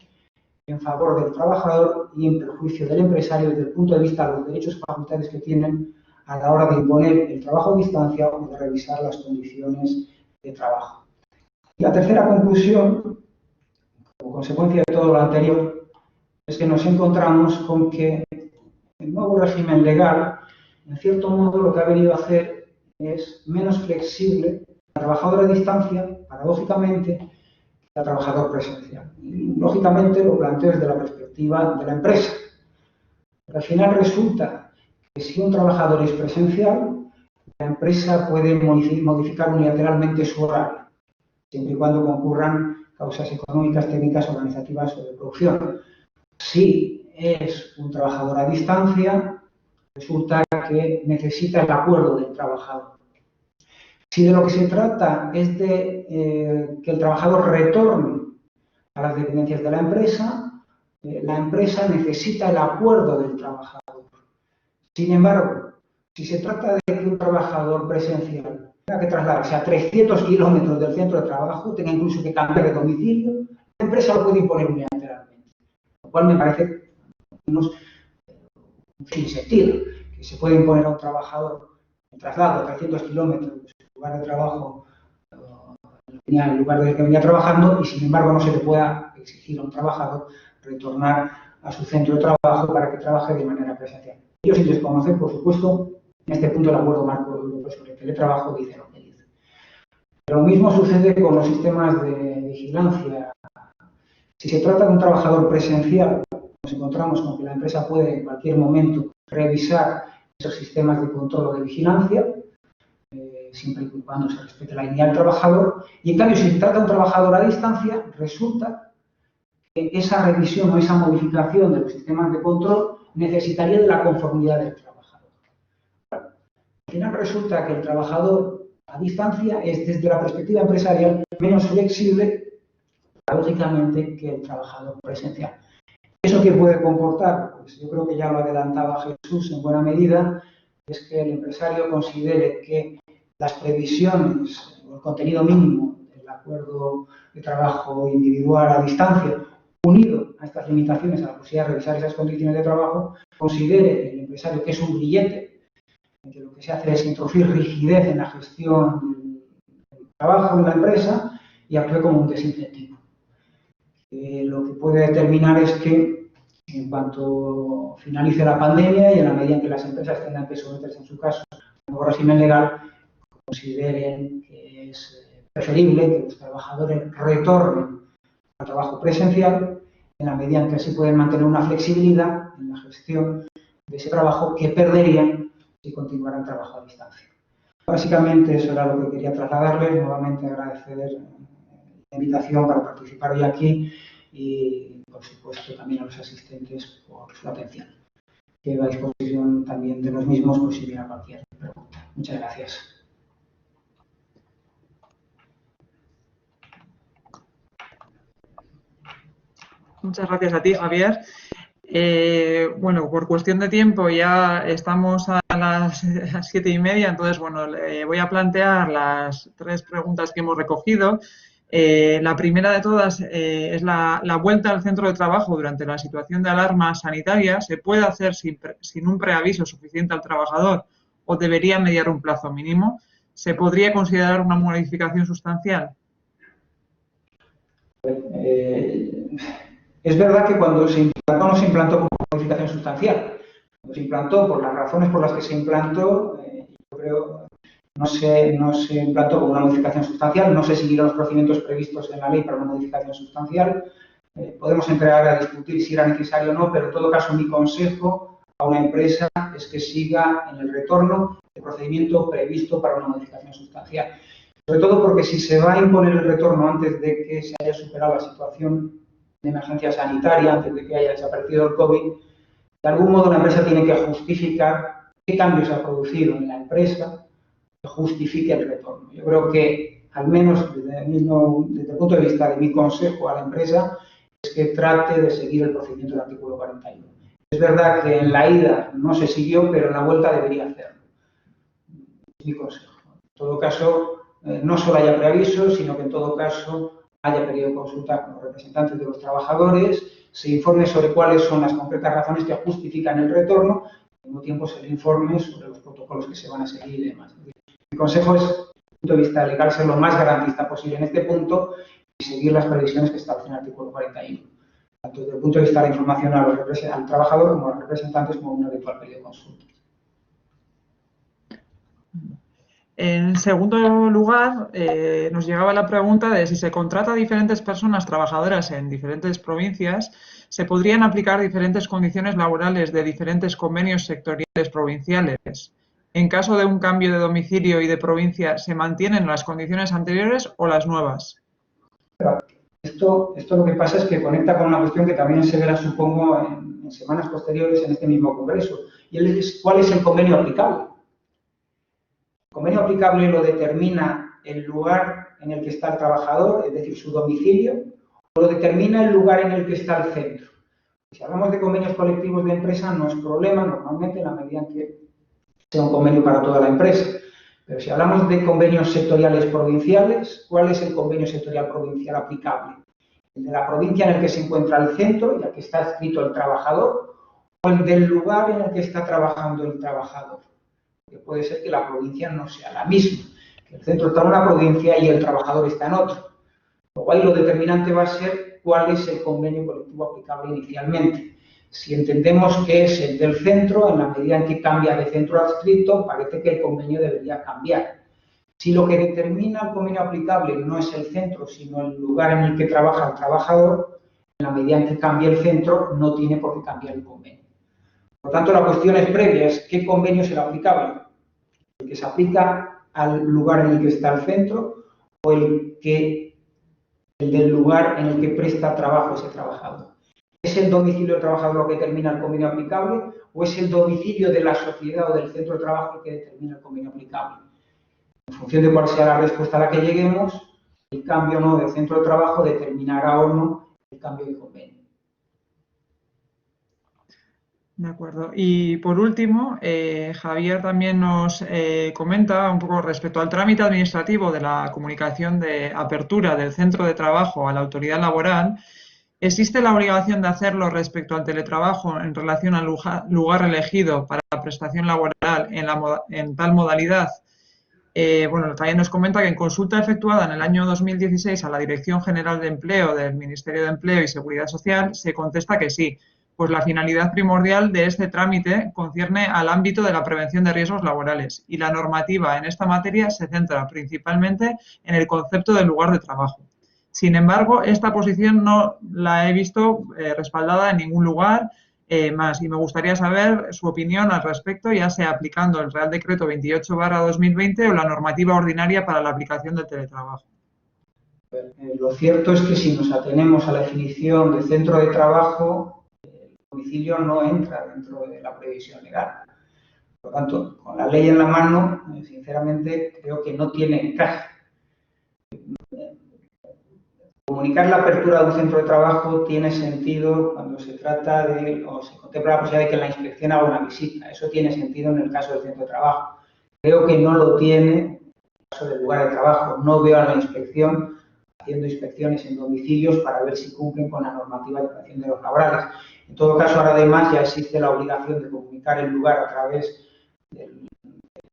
en favor del trabajador y en perjuicio del empresario desde el punto de vista de los derechos y facultades que tienen a la hora de imponer el trabajo a distancia o de revisar las condiciones de trabajo. Y la tercera conclusión, como consecuencia de todo lo anterior, es que nos encontramos con que el nuevo régimen legal, en cierto modo, lo que ha venido a hacer es menos flexible al trabajador a distancia, paradójicamente, que al trabajador presencial. Y, lógicamente, lo planteo desde la perspectiva de la empresa. Pero al final resulta que si un trabajador es presencial, la empresa puede modificar unilateralmente su horario, siempre y cuando concurran causas económicas, técnicas, organizativas o de producción. Si es un trabajador a distancia, resulta que necesita el acuerdo del trabajador. Si de lo que se trata es de que el trabajador retorne a las dependencias de la empresa necesita el acuerdo del trabajador. Sin embargo, si se trata de que un trabajador presencial tenga que trasladarse a 300 kilómetros del centro de trabajo, tenga incluso que cambiar de domicilio, la empresa lo puede imponer unilateralmente. Lo cual me parece sin sentido, que se puede imponer a un trabajador el traslado a 300 kilómetros de su lugar de trabajo, el lugar del que venía trabajando, y sin embargo no se le pueda exigir a un trabajador retornar a su centro de trabajo para que trabaje de manera presencial. Ello sin desconocer, por supuesto, en este punto el acuerdo marco europeo sobre el teletrabajo dice lo que dice. Pero lo mismo sucede con los sistemas de vigilancia. Si se trata de un trabajador presencial, nos encontramos con que la empresa puede en cualquier momento revisar esos sistemas de control o de vigilancia. siempre y cuando se respete la dignidad del trabajador. Y en cambio, si se trata de un trabajador a distancia, resulta que esa revisión o esa modificación de los sistemas de control necesitaría de la conformidad del trabajador. Al final resulta que el trabajador a distancia es, desde la perspectiva empresarial, menos flexible, lógicamente, que el trabajador presencial. ¿Eso qué puede comportar? Pues yo creo que ya lo adelantaba Jesús en buena medida, es que el empresario considere que las previsiones o el contenido mínimo del acuerdo de trabajo individual a distancia, unido a estas limitaciones, a la posibilidad de revisar esas condiciones de trabajo, considere el empresario que es un grillete, que lo que se hace es introducir rigidez en la gestión del trabajo en la empresa y actúe como un desincentivo. Lo que puede determinar es que en cuanto finalice la pandemia y en la medida en que las empresas tengan que someterse, en su caso, a un nuevo régimen legal, consideren que es preferible que los trabajadores retornen al trabajo presencial en la medida en que así pueden mantener una flexibilidad en la gestión de ese trabajo que perderían si continuaran trabajo a distancia. Básicamente eso era lo que quería trasladarles. Nuevamente agradecer la invitación para participar hoy aquí y, por supuesto, también a los asistentes por su atención. Quedo a disposición también de los mismos por si hubiera cualquier pregunta. Muchas gracias. Muchas gracias a ti, Javier. Bueno, por cuestión de tiempo ya estamos a las 7:30, entonces, bueno, voy a plantear las 3 preguntas que hemos recogido. La primera de todas es la vuelta al centro de trabajo durante la situación de alarma sanitaria. ¿Se puede hacer sin un preaviso suficiente al trabajador o debería mediar un plazo mínimo? ¿Se podría considerar una modificación sustancial? Es verdad que cuando se implantó no se implantó como modificación sustancial. Cuando se implantó, por las razones por las que se implantó, yo creo no se implantó como una modificación sustancial, no se siguieron los procedimientos previstos en la ley para una modificación sustancial. Podemos entrar a discutir si era necesario o no, pero en todo caso mi consejo a una empresa es que siga en el retorno el procedimiento previsto para una modificación sustancial. Sobre todo porque si se va a imponer el retorno antes de que se haya superado la situación de emergencia sanitaria, antes de que haya desaparecido el COVID, de algún modo la empresa tiene que justificar qué cambios ha producido en la empresa que justifique el retorno. Yo creo que, al menos desde el punto de vista de mi consejo a la empresa, es que trate de seguir el procedimiento del artículo 41. Es verdad que en la ida no se siguió, pero en la vuelta debería hacerlo. Es mi consejo. En todo caso, no solo haya preaviso, sino que en todo caso haya periodo de consulta con los representantes de los trabajadores, se informe sobre cuáles son las concretas razones que justifican el retorno, al mismo tiempo se le informe sobre los protocolos que se van a seguir y demás. Mi consejo es, desde el punto de vista legal, ser lo más garantista posible en este punto y seguir las previsiones que establece el artículo 41, tanto desde el punto de vista de la información al trabajador como a los representantes, como un eventual periodo de consulta. En segundo lugar, nos llegaba la pregunta de si se contrata a diferentes personas trabajadoras en diferentes provincias, ¿se podrían aplicar diferentes condiciones laborales de diferentes convenios sectoriales provinciales? En caso de un cambio de domicilio y de provincia, ¿se mantienen las condiciones anteriores o las nuevas? Esto lo que pasa es que conecta con una cuestión que también se verá, supongo, en semanas posteriores en este mismo congreso, y es cuál es el convenio aplicable. El convenio aplicable lo determina el lugar en el que está el trabajador, es decir, su domicilio, o lo determina el lugar en el que está el centro. Si hablamos de convenios colectivos de empresa, no es problema, normalmente, en la medida en que sea un convenio para toda la empresa. Pero si hablamos de convenios sectoriales provinciales, ¿cuál es el convenio sectorial provincial aplicable? ¿El de la provincia en el que se encuentra el centro y al que está adscrito el trabajador? ¿O el del lugar en el que está trabajando el trabajador? Que puede ser que la provincia no sea la misma, que el centro está en una provincia y el trabajador está en otro. Luego ahí lo determinante va a ser cuál es el convenio colectivo aplicable inicialmente. Si entendemos que es el del centro, en la medida en que cambia de centro adscrito, parece que el convenio debería cambiar. Si lo que determina el convenio aplicable no es el centro, sino el lugar en el que trabaja el trabajador, en la medida en que cambie el centro, no tiene por qué cambiar el convenio. Por tanto, la cuestión es previa, es qué convenio es el aplicable. El que se aplica al lugar en el que está el centro o el del lugar en el que presta trabajo ese trabajador. ¿Es el domicilio del trabajador lo que determina el convenio aplicable o es el domicilio de la sociedad o del centro de trabajo el que determina el convenio aplicable? En función de cuál sea la respuesta a la que lleguemos, el cambio o no del centro de trabajo determinará o no el cambio de convenio. De acuerdo. Y por último, Javier también nos comenta un poco respecto al trámite administrativo de la comunicación de apertura del centro de trabajo a la autoridad laboral. ¿Existe la obligación de hacerlo respecto al teletrabajo en relación al lugar elegido para la prestación laboral en tal modalidad? Bueno, también nos comenta que en consulta efectuada en el año 2016 a la Dirección General de Empleo del Ministerio de Empleo y Seguridad Social se contesta que sí, pues la finalidad primordial de este trámite concierne al ámbito de la prevención de riesgos laborales y la normativa en esta materia se centra principalmente en el concepto del lugar de trabajo. Sin embargo, esta posición no la he visto respaldada en ningún lugar más y me gustaría saber su opinión al respecto, ya sea aplicando el Real Decreto 28/2020 o la normativa ordinaria para la aplicación del teletrabajo. Lo cierto es que si nos atenemos a la definición de centro de trabajo, el domicilio no entra dentro de la previsión legal. Por lo tanto, con la ley en la mano, sinceramente creo que no tiene encaje. Comunicar la apertura de un centro de trabajo tiene sentido cuando se trata de, o se contempla la posibilidad de que la inspección haga una visita. Eso tiene sentido en el caso del centro de trabajo. Creo que no lo tiene en el caso del lugar de trabajo. No veo a la inspección haciendo inspecciones en domicilios para ver si cumplen con la normativa de protección de los laborales. En todo caso, ahora además ya existe la obligación de comunicar el lugar a través de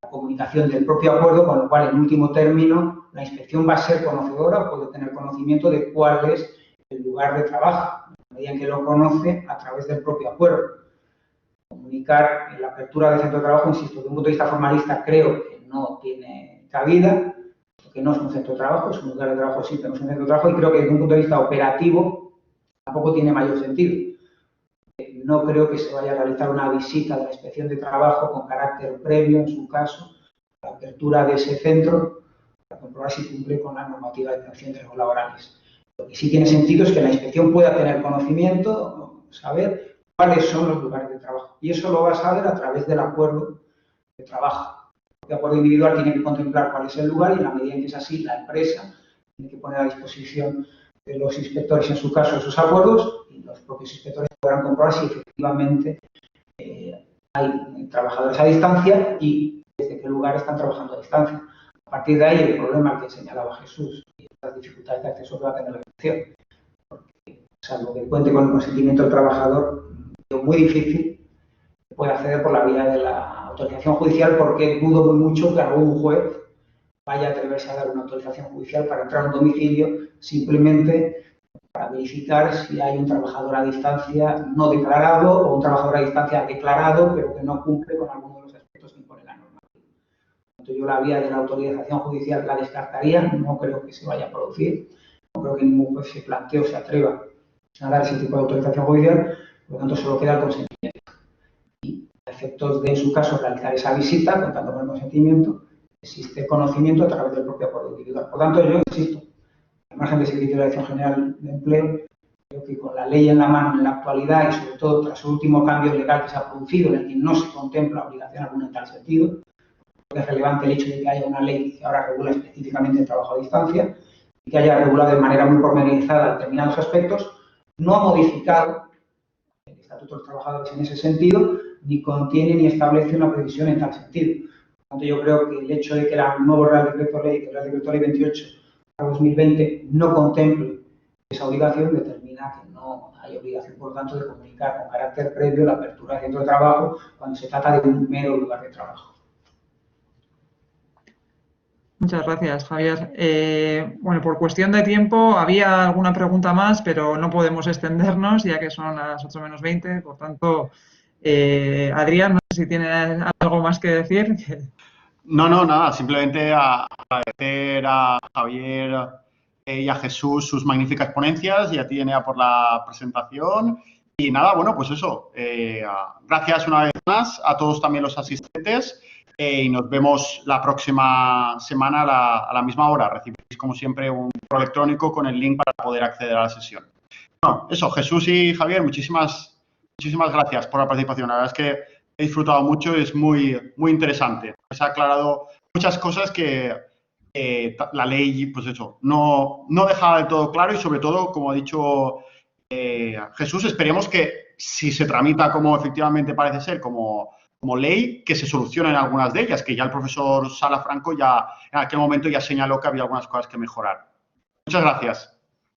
la comunicación del propio acuerdo, con lo cual, en último término, la inspección va a ser conocedora, puede tener conocimiento de cuál es el lugar de trabajo, a medida en que lo conoce a través del propio acuerdo. Comunicar la apertura del centro de trabajo, insisto, desde un punto de vista formalista creo que no tiene cabida, porque no es un centro de trabajo, es un lugar de trabajo sí, pero no es un centro de trabajo, y creo que desde un punto de vista operativo tampoco tiene mayor sentido. No creo que se vaya a realizar una visita de la inspección de trabajo con carácter previo, en su caso, a la apertura de ese centro para comprobar si cumple con la normativa de protección de riesgos laborales. Lo que sí tiene sentido es que la inspección pueda tener conocimiento, saber cuáles son los lugares de trabajo. Y eso lo va a saber a través del acuerdo de trabajo. El acuerdo individual tiene que contemplar cuál es el lugar y en la medida en que es así, la empresa tiene que poner a disposición de los inspectores, en su caso, esos acuerdos y los propios inspectores podrán comprobar si efectivamente hay trabajadores a distancia y desde qué lugar están trabajando a distancia. A partir de ahí, el problema que señalaba Jesús y las dificultades de acceso que va a tener la inspección, porque salvo que cuente con el consentimiento del trabajador, es muy difícil que pueda acceder por la vía de la autorización judicial, porque dudo muy mucho que algún juez vaya a atreverse a dar una autorización judicial para entrar a un domicilio simplemente para verificar si hay un trabajador a distancia no declarado o un trabajador a distancia declarado pero que no cumple con alguno de los aspectos que impone la normativa. Entonces, yo la vía de la autorización judicial la descartaría, no creo que se vaya a producir, no creo que ningún juez se plantee o se atreva a dar ese tipo de autorización judicial, por lo tanto solo queda el consentimiento. Y a efectos de, en su caso, realizar esa visita, contando con el consentimiento, existe conocimiento a través del propio acuerdo individual. Por tanto, yo insisto, al margen de ese criterio de la Dirección General de Empleo, creo que con la ley en la mano en la actualidad y sobre todo tras el último cambio legal que se ha producido en el que no se contempla obligación alguna en tal sentido, es relevante el hecho de que haya una ley que ahora regula específicamente el trabajo a distancia y que haya regulado de manera muy pormenorizada determinados aspectos, no ha modificado el Estatuto de los Trabajadores en ese sentido, ni contiene ni establece una previsión en tal sentido. Por tanto, yo creo que el hecho de que el nuevo Real Decreto Ley, el Real Decreto Ley 28/2020, no contemple esa obligación, determina que no hay obligación, por tanto, de comunicar con carácter previo la apertura del centro de trabajo cuando se trata de un mero lugar de trabajo. Muchas gracias, Javier. Bueno, por cuestión de tiempo, había alguna pregunta más, pero no podemos extendernos, ya que son las 8 menos 20. Por tanto, Adrián, no sé si tienes algo más que decir. No, nada, simplemente agradecer a Javier y a Jesús sus magníficas ponencias y a ti, Enea, por la presentación. Y nada, bueno, pues eso, gracias una vez más a todos también los asistentes y nos vemos la próxima semana a la misma hora. Recibiréis, como siempre, un correo electrónico con el link para poder acceder a la sesión. Bueno, eso, Jesús y Javier, muchísimas gracias por la participación. La verdad es que he disfrutado mucho y es muy interesante. Se ha aclarado muchas cosas que la ley, pues eso, no dejaba del todo claro y sobre todo, como ha dicho Jesús, esperemos que si se tramita como efectivamente parece ser, como ley, que se solucionen algunas de ellas, que ya el profesor Sala Franco ya en aquel momento ya señaló que había algunas cosas que mejorar. Muchas gracias.